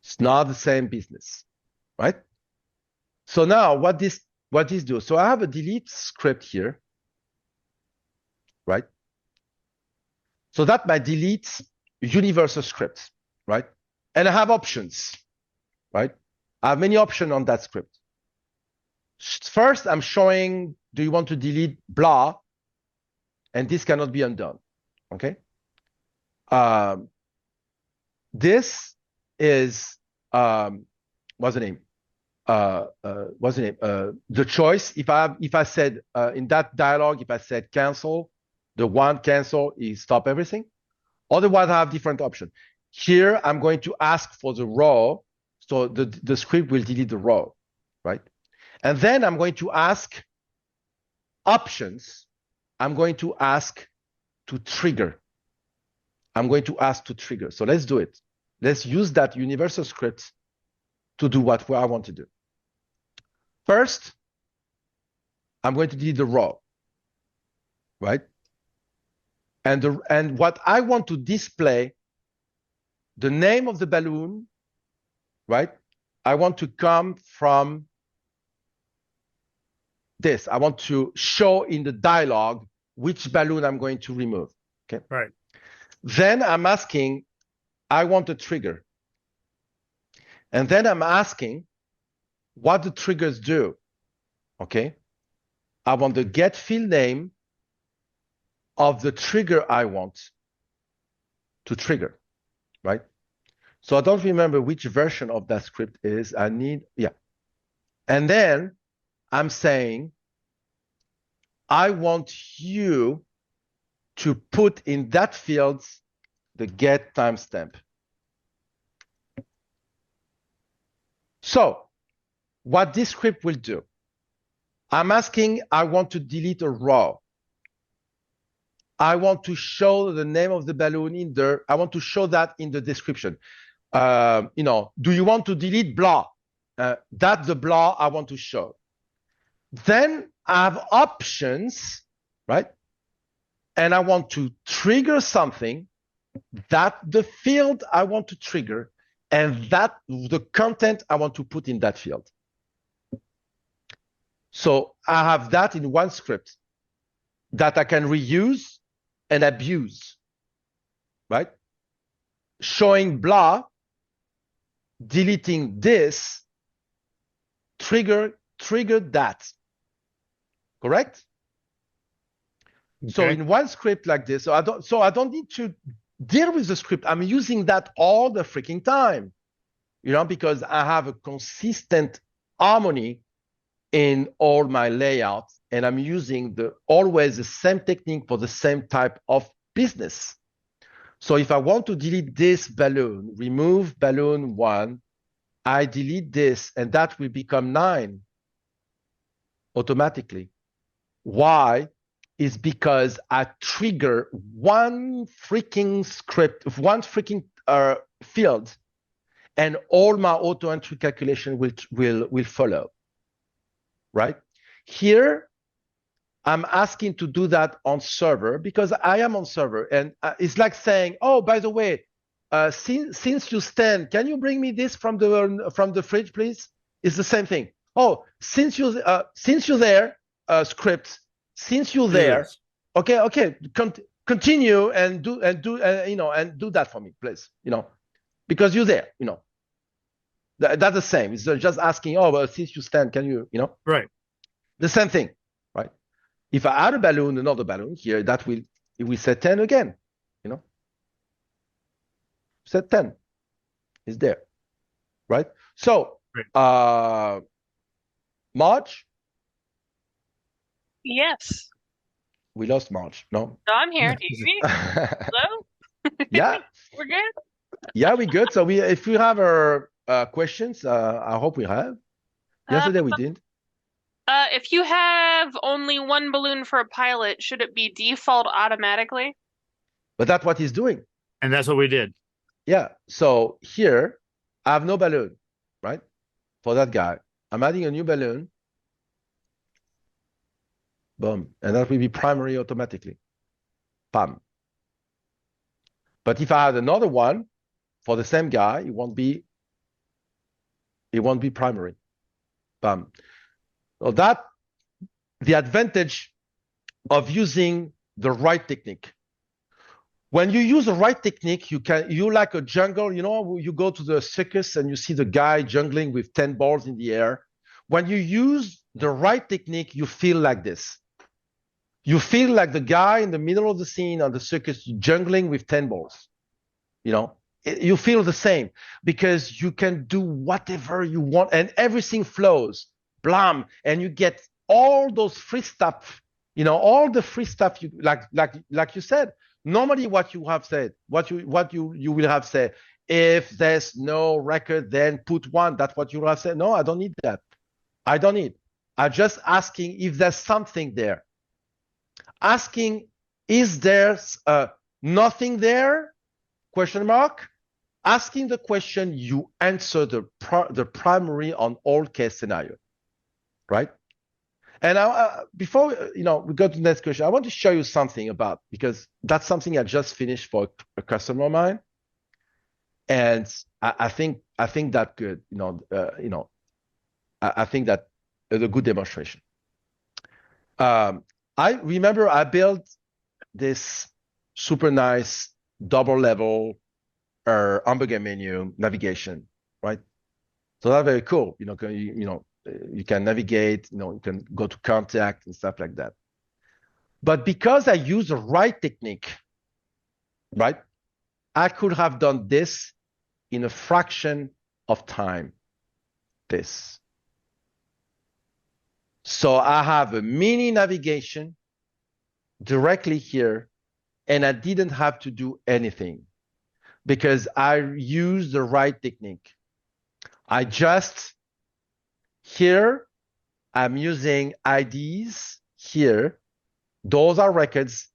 It's not the same business, right? So now what this do? So I have a delete script here, right? So that my delete universal script, right? And I have options, right? I have many options on that script. First, I'm showing, do you want to delete blah? And this cannot be undone, okay? This is, what's the name? The choice. If I said in that dialogue, if I said cancel, the one cancel is stop everything. Otherwise, I have different options. Here, I'm going to ask for the row. So the script will delete the row, right? And then I'm going to ask options. I'm going to ask to trigger. I'm going to ask to trigger. So let's do it. Let's use that universal script to do what I want to do. First, I'm going to delete the row, right? And what I want to display, the name of the balloon, right? I want to come from this. I want to show in the dialog which balloon I'm going to remove. Okay. Right. Then I'm asking, I want a trigger. And then I'm asking what the triggers do. Okay. I want the get field name of the trigger I want to trigger, right? So I don't remember which version of that script is. I need, yeah. And then I'm saying, I want you to put in that field the get timestamp. So what this script will do, I'm asking, I want to delete a row. I want to show the name of the balloon in there. I want to show that in the description. Do you want to delete blah? That's the blah I want to show. Then I have options, right? And I want to trigger something that the field I want to trigger and that the content I want to put in that field. So I have that in one script that I can reuse and abuse, right? Showing blah, deleting this, trigger that, correct? Okay. So in one script like this, so I don't need to deal with the script. I'm using that all the freaking time, because I have a consistent harmony in all my layouts, and I'm using always the same technique for the same type of business. So if I want to delete this balloon, remove balloon 1, I delete this, and that will become 9 automatically. Why? Is because I trigger one freaking script, one freaking field, and all my auto entry calculation will follow. Right? Here, I'm asking to do that on server because I am on server, and it's like saying, "Oh, by the way, since you stand, can you bring me this from the fridge, please?" It's the same thing. Oh, since you're there, script. Since you're there, yes. Okay, continue and do that for me, please. Because you're there. That's the same. It's just asking, oh, well, since you stand, can you, Right. The same thing, right? If I add a balloon, another balloon here, it will set 10 again, Set 10 is there, right? So, right. March. Yes. We lost March. No, I'm here. Do you see me? Hello? Yeah. We're good? Yeah, we're good. So if we have our questions, I hope we have. Yesterday we didn't. If you have only one balloon for a pilot, should it be default automatically? But that's what he's doing. And that's what we did. Yeah. So here, I have no balloon, right? For that guy. I'm adding a new balloon. Boom. And that will be primary automatically. Bam. But if I had another one for the same guy, it won't be primary. Bam. So that the advantage of using the right technique. When you use the right technique, you like a jungle, you go to the circus and you see the guy jungling with 10 balls in the air. When you use the right technique, you feel like this. You feel like the guy in the middle of the scene on the circus jungling with 10 balls. You feel the same because you can do whatever you want and everything flows. Blam, and you get all those free stuff, all the free stuff you like you said, normally what you have said, what you will have said, if there's no record, then put 1. That's what you will have said. No, I don't need that. I don't need. I'm just asking if there's something there. Asking, is there nothing there? Question mark. Asking the question, you answer the primary on all case scenario, right? And before we go to the next question, I want to show you something about, because that's something I just finished for a customer of mine, and I think that good. I think that is a good demonstration. I remember I built this super nice double level hamburger menu navigation, right? So that's very cool. You can navigate, you can go to contact and stuff like that. But because I use the right technique, right, I could have done this in a fraction of time. This. So I have a mini navigation directly here, and I didn't have to do anything because I used the right technique. I just, here, I'm using IDs here. Those are records.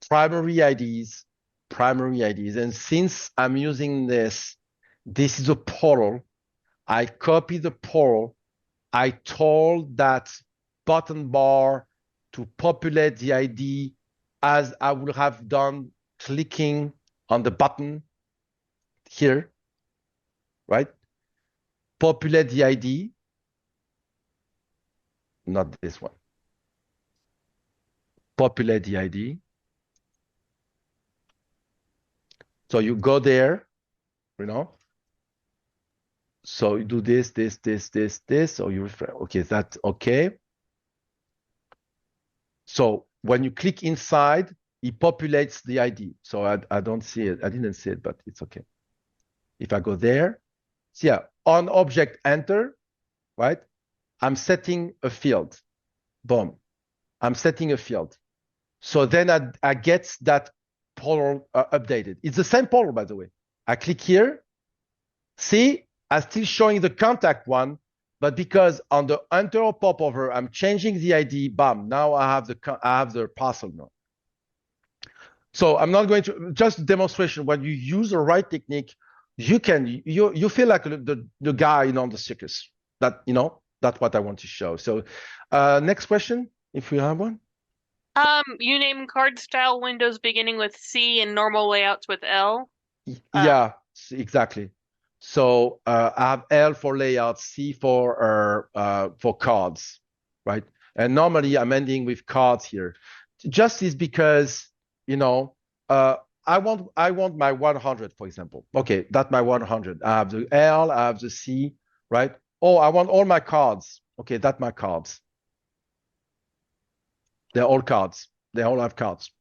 Primary IDs. And since I'm using this is a portal. I copy the portal. I told that button bar to populate the ID as I would have done clicking on the button here, right? Populate the ID, not this one. Populate the ID. So you go there, So you do this, or you refresh. Okay, that's okay. So when you click inside, it populates the ID. So I don't see it. I didn't see it, but it's okay. If I go there, so yeah, on object enter, right? I'm setting a field. Boom. I'm setting a field. So then I get that portal updated. It's the same portal, by the way. I click here. See, I'm still showing the contact one, but because on the enter or popover, I'm changing the ID. Bam! Now I have the parcel now. So I'm not going to just demonstration. When you use the right technique, you feel like the guy on the circus. That's what I want to show. So next question, if we have one. You name card style windows beginning with C and normal layouts with L. Yeah, exactly. So I have L for layout, C for cards, right? And normally I'm ending with cards here. Just is because I want my 100, for example. Okay, that's my 100. I have the L, I have the C, right? Oh, I want all my cards. Okay, that's my cards. They're all cards. They all have cards,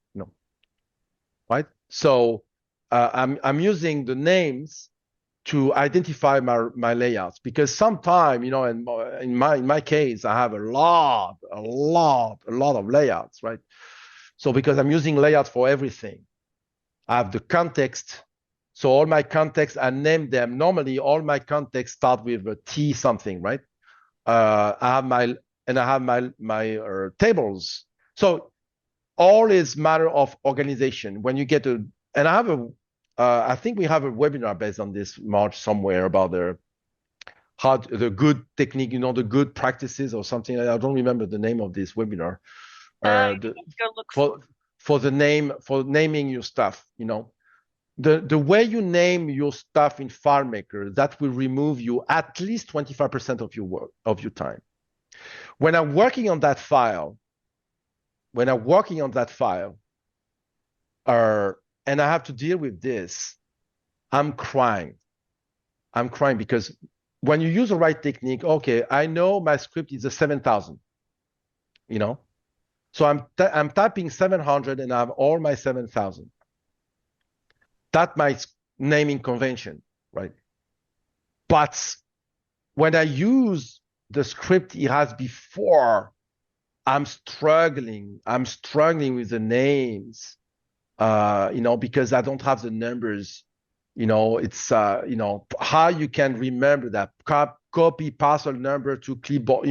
right? So I'm using the names to identify my layouts, because sometimes, in my case, I have a lot of layouts, right? So because I'm using layouts for everything, I have the context. So all my context, I name them. Normally, all my context start with a T something, right? I have my tables. So all is matter of organization. When you get and I have I think we have a webinar based on this, March, somewhere about the good technique, the good practices or something. I don't remember the name of this webinar. Go look for naming your stuff. The way you name your stuff in FileMaker, that will remove you at least 25% of your time. When I'm working on that file, and I have to deal with this, I'm crying because when you use the right technique, okay, I know my script is a 7,000, so I'm typing 700 and I have all my 7,000. That's my naming convention, right? But when I use the script it has before, I'm struggling with the names, because I don't have the numbers. It's how you can remember that copy parcel number to clipboard.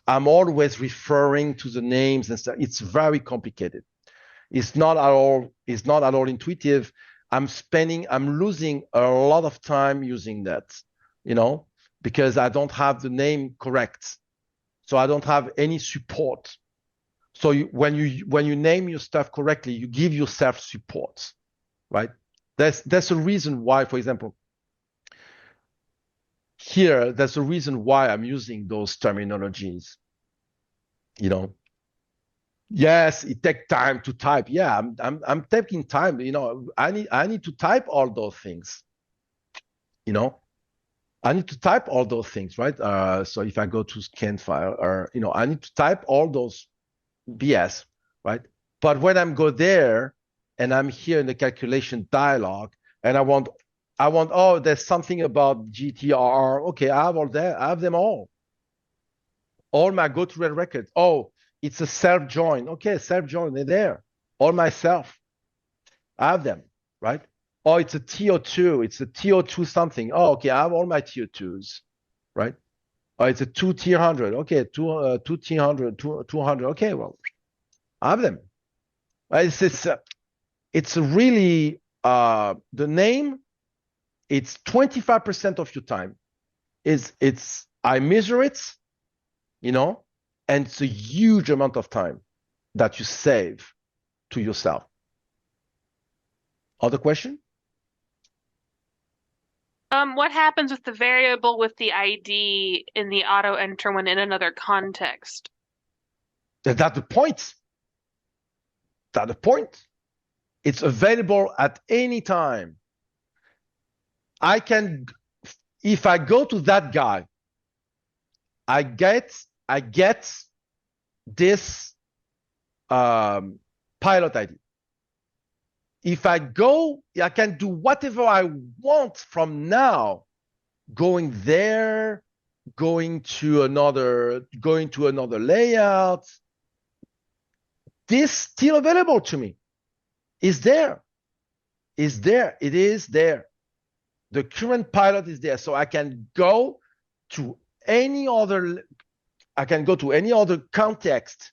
I'm always referring to the names and stuff. It's very complicated. It's not at all intuitive. I'm losing a lot of time using that, because I don't have the name correct. So I don't have any support. So when you name your stuff correctly, you give yourself support, right? That's a reason why, for example, here, that's the reason why I'm using those terminologies. Yes, it takes time to type. Yeah, I'm taking time. I need to type all those things. I need to type all those things, right? So if I go to scan file, or I need to type all those BS, right? But when I'm go there and I'm here in the calculation dialog, and I want, oh, there's something about GTR. Okay, I have all that. I have them all. All my go to records. Oh, it's a self join. Okay, self join. They're there. All myself. I have them, right? Oh, it's a TO2. It's a TO2 something. Oh, okay, I have all my TO2s, right? Oh, it's a 2 tier 100. Okay, 2 tier 100, 200. Okay, well, I have them. It's really the name. It's 25% of your time. I measure it, and it's a huge amount of time that you save to yourself. Other question? What happens with the variable with the ID in the auto enter when in another context? That's the point. That's the point. It's available at any time. If I go to that guy, I get this pilot ID. If I go, I can do whatever I want from now, going there, going to another layout. This still available to me. Is there. It is there. The current pilot is there. So I can go to any other context.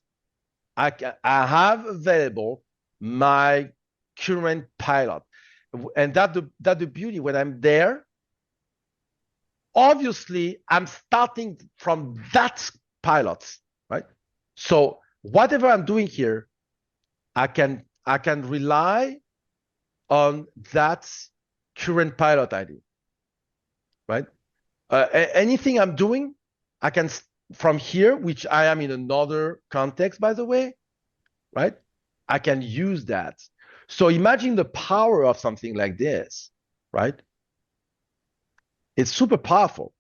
I have available my current pilot. And that the beauty when I'm there. Obviously, I'm starting from that pilot, right? So whatever I'm doing here, I can rely on that current pilot ID, right? Anything I'm doing, I can from here, which I am in another context, by the way, right? I can use that. So imagine the power of something like this, right? It's super powerful.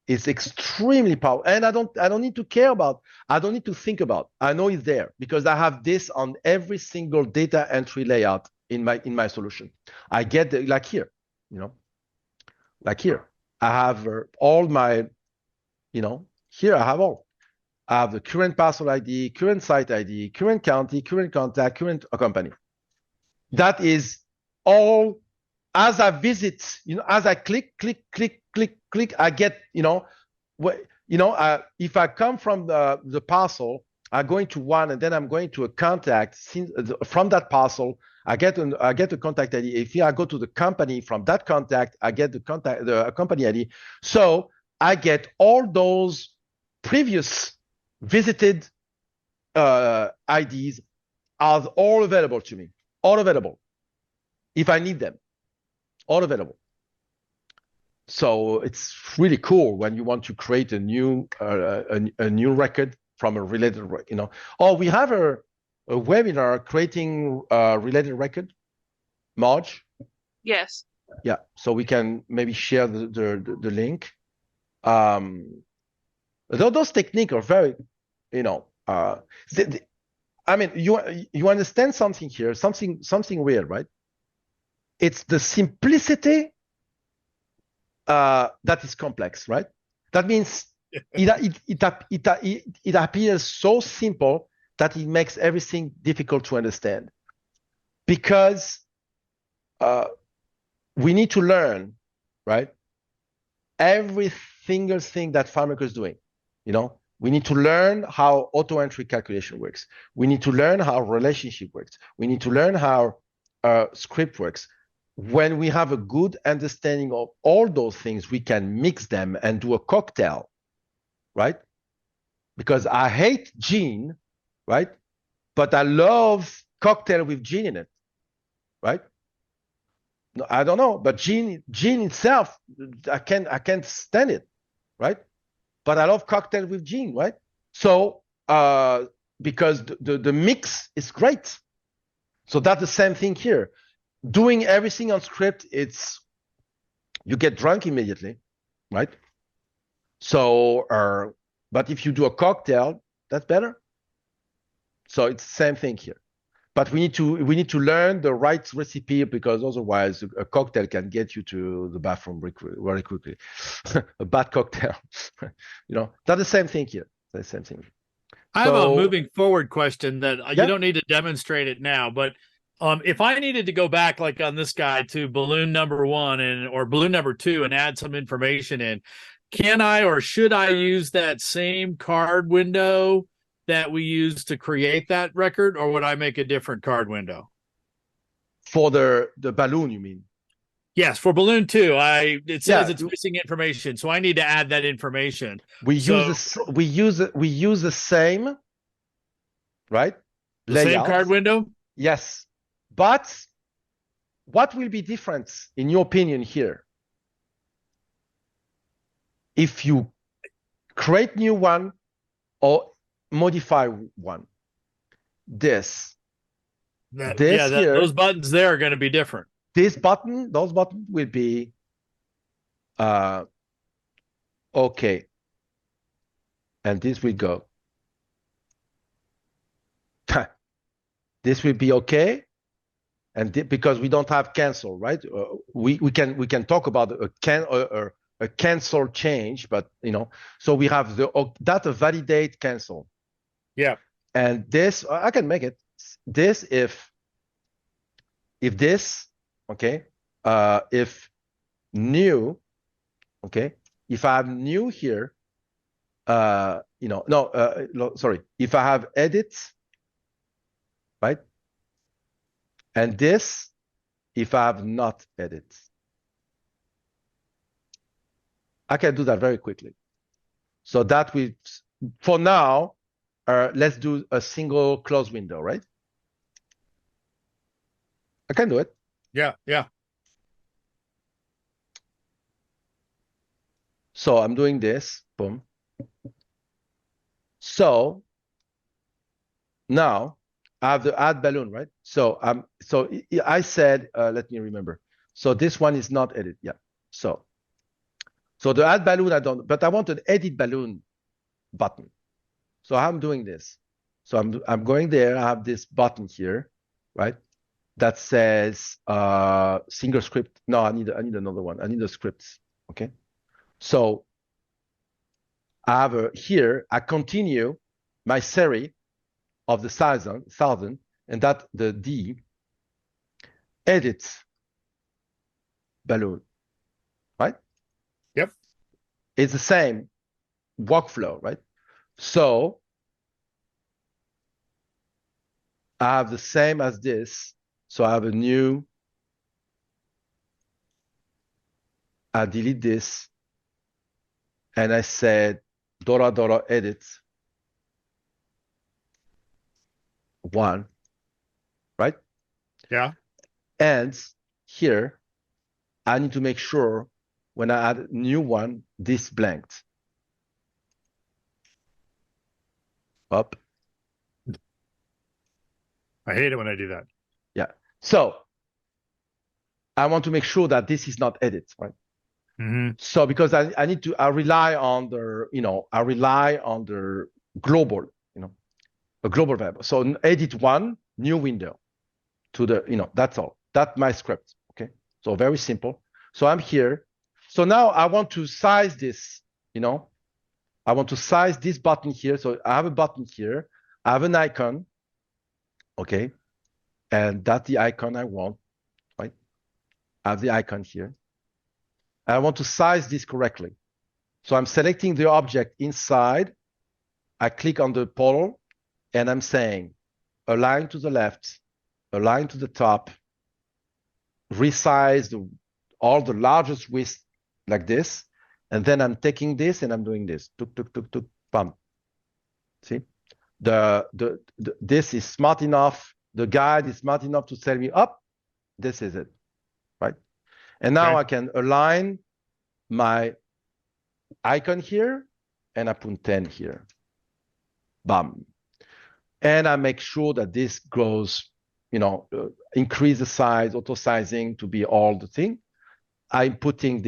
It's extremely powerful. And I don't need to care about, I don't need to think about. I know it's there because I have this on every single data entry layout in my solution. I get like here, like here. I have all my, here I have all. I have the current parcel ID, current site ID, current county, current contact, current company. That is all. As I visit, as I click, I get, if I come from the parcel, I'm going to one, and then I'm going to a contact. From that parcel, I get a contact ID. If I go to the company, from that contact, I get the company ID. So I get all those previous visited IDs are all available to me, all available if I need them. All available. So it's really cool when you want to create a new record from a related record. Oh, we have a webinar creating a related record, Marge. Yes. Yeah. So we can maybe share the link. Those techniques are very, I mean, you understand something here, something weird, right? It's the simplicity that is complex, right? That means it appears so simple that it makes everything difficult to understand, because we need to learn, right? Every single thing that FileMaker is doing, we need to learn how auto entry calculation works. We need to learn how relationship works. We need to learn how script works. When we have a good understanding of all those things, we can mix them and do a cocktail, right? Because I hate gene, right? But I love cocktail with gene in it, right? No, I don't know, but gene itself, I can't stand it, right? But I love cocktail with gene, right? So because the mix is great. So that's the same thing here. Doing everything on script, you get drunk immediately, right? So, but if you do a cocktail, that's better. So it's the same thing here. But we need to learn the right recipe, because otherwise a cocktail can get you to the bathroom very quickly. A bad cocktail, that's the same thing here. The same thing. I have a moving forward question that yeah. You don't need to demonstrate it now, but if I needed to go back, like on this guy, to balloon number 1 or balloon number 2 and add some information in, can I or should I use that same card window that we use to create that record, or would I make a different card window? For the balloon, you mean? Yes, for balloon 2, it says it's missing information, so I need to add that information. We use the same, right? The same card window? Yes. But what will be different, in your opinion, here? If you create new one or modify one, those buttons there are going to be different. Those buttons will be okay, and this will go. This will be okay, and because we don't have cancel, right? We can talk about a cancel change, but so we have that validate cancel. Yeah. And this, I can make it this if this, okay, if new, okay, if I have new here, sorry, if I have edit, right, and this if I have not edit, I can do that very quickly. So that for now, let's do a single close window, right? I can do it. Yeah. So I'm doing this, boom. So now I have the add balloon, right? So I said, let me remember. So this one is not edit, yeah. So the add balloon, but I want an edit balloon button. So I'm doing this. So I'm going there. I have this button here, right? That says single script. No, I need another one. I need a script. Okay. So I have here. I continue my series of the 1,000, and that the D edit balloon, right? Yep. It's the same workflow, right? So I have the same as this. So I have a new, I delete this, and I said $edit 1, right? Yeah. And here, I need to make sure when I add a new one, this blanked. Up. I hate it when I do that. Yeah. So I want to make sure that this is not edit, right? Mm-hmm. So because I rely on the global, a global variable. So edit 1, new window to the, that's all. That's my script. Okay. So very simple. So I'm here. So now I want to size this, I want to size this button here. So I have a button here. I have an icon. Okay. And that's the icon I want, right? I have the icon here. I want to size this correctly. So I'm selecting the object inside. I click on the portal and I'm saying align to the left, align to the top, resize all the largest width like this. And then I'm taking this and I'm doing this. Tuk, tuk, tuk, tuk, bam. See? This is smart enough. The guide is smart enough to tell me, up, this is it, right? And now I can align my icon here and I put 10 here. Bam. And I make sure that this grows, increase the size, auto sizing to be all the thing. I'm putting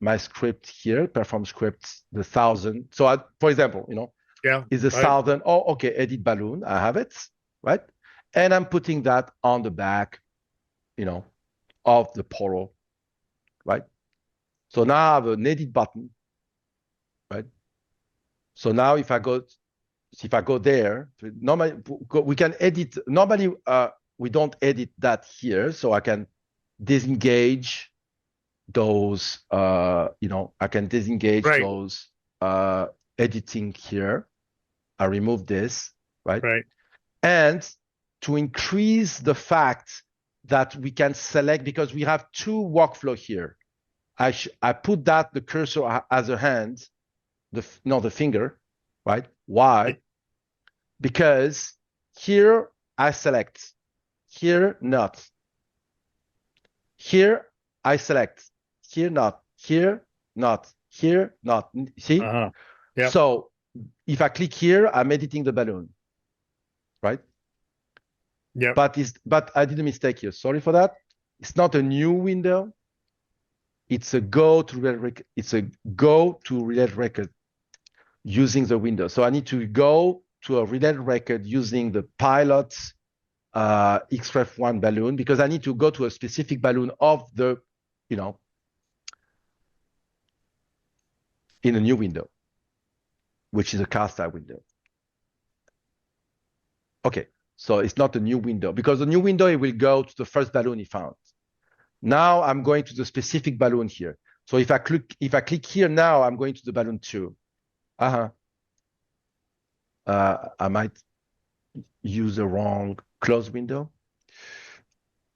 my script here, perform script, the 1,000. So for example, is 1,000. Oh, okay, edit balloon. I have it, right? And I'm putting that on the back, of the portal, right? So now I have an edit button, right? So now if I go there, normally we can edit. Normally we don't edit that here, so I can disengage those. I can disengage those editing here. I remove this, right? Right. And to increase the fact that we can select, because we have two workflow here. I put the cursor as a hand, the finger, right? Why? Because here I select, here not. Here I select, here not, here not, here not. See? Yep. So if I click here, I'm editing the balloon, right? Yeah. But I did a mistake here. Sorry for that. It's not a new window. It's a go to related record using the window. So I need to go to a related record using the pilot xref1 balloon, because I need to go to a specific balloon of the, in a new window, which is a cast type window. Okay, so it's not a new window, because the new window, it will go to the first balloon he found. Now I'm going to the specific balloon here. So if I click here now, I'm going to the balloon 2. I might use the wrong close window.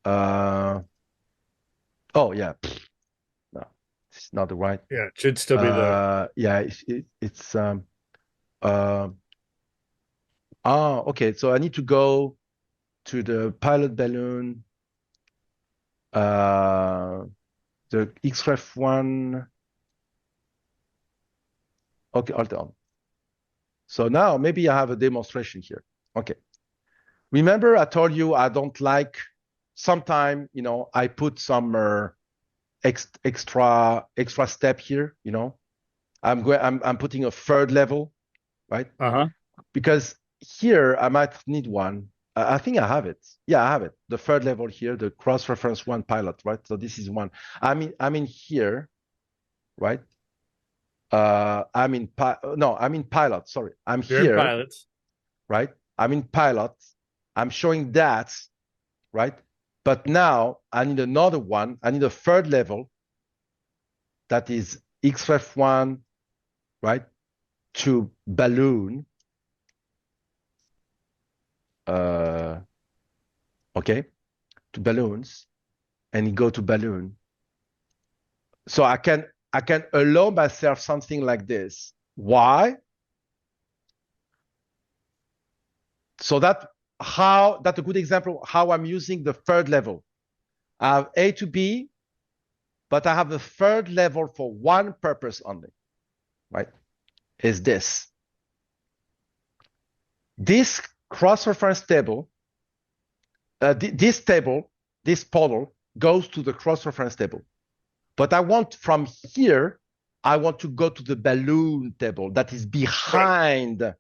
Oh yeah, no, it's not the right. Yeah, it should still be the. Yeah, it's okay. So I need to go to the pilot balloon, the xref1. Okay, hold on. So now maybe I have a demonstration here. Okay. Remember I told you I don't like, sometime, I put some extra step here, I'm putting a third level, right? Because here I might need one. I think I have it. Yeah, I have it. The third level here, the cross-reference one pilot, right? So this is one. I'm in here, right? I'm in pilot. Sorry, I'm here. Pilots. Right? I'm in pilot. I'm showing that, right? But now I need another one. I need a third level. That is xref1, right? To balloon. Okay, to balloons, and you go to balloon. So I can allow myself something like this. Why? So that's a good example of how I'm using the third level. I have A to B, but I have the third level for one purpose only, right? Is this. This cross-reference table, this portal goes to the cross-reference table. But I want from here, I want to go to the balloon table that is behind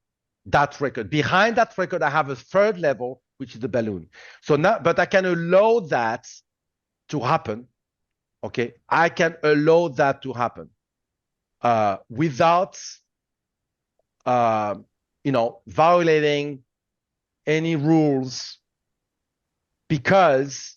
that record. Behind that record, I have a third level, which is the balloon. So now, but I can allow that to happen. Okay, I can allow that to happen without violating any rules because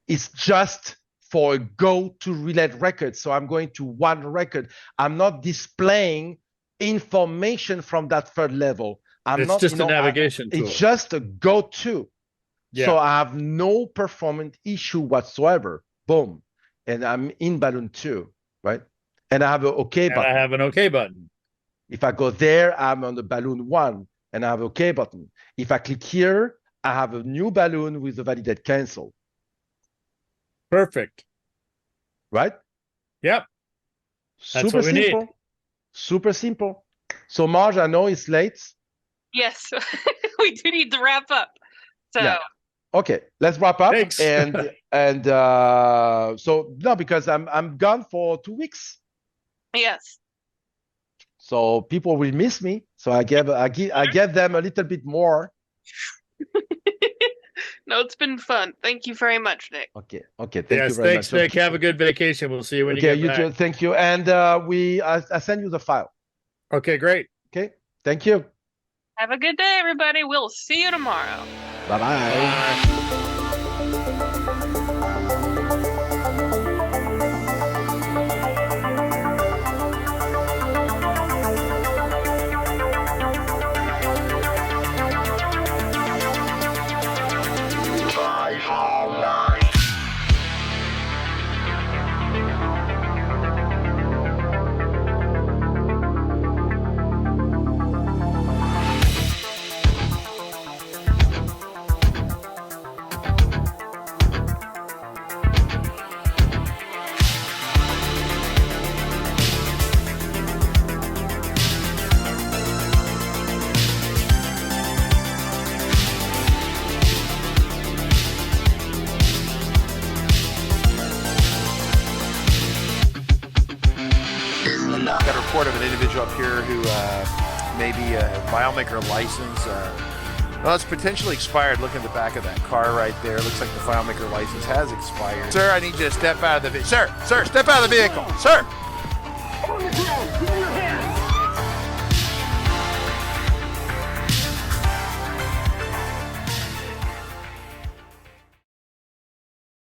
it's just for a go to relate record. So I'm going to one record. I'm not displaying information from that third level. It's just a navigation tool. It's just a go to. Yeah. So I have no performance issue whatsoever. Boom. And I'm in balloon 2, right? And I have an OK button. I have an OK button. If I go there, I'm on the balloon 1 and I have an OK button. If I click here, I have a new balloon with a validate cancel. Perfect. Right? Yep. That's Super what we simple. need. Super simple. So Marge, I know it's late. Yes, we do need to wrap up. So Yeah. Okay, let's wrap up. Thanks. And so no, because I'm gone for 2 weeks. yes. So people will miss me. So I give them a little bit more. No, it's been fun. Thank you very much, Nick. Okay. Thank you Yes, very thanks, much. Nick. Have a good vacation. We'll see you when you Okay, get you back. too. Thank you. And I send you the file. Okay, great. Okay. Thank you. Have a good day, everybody. We'll see you tomorrow. Bye-bye. Bye. Got a report of an individual up here who may be a FileMaker license. Well, it's potentially expired. Look at the back of that car right there. Looks like the FileMaker license has expired. Sir, I need you to step out of the vehicle. Sir, step out of the vehicle. Sir!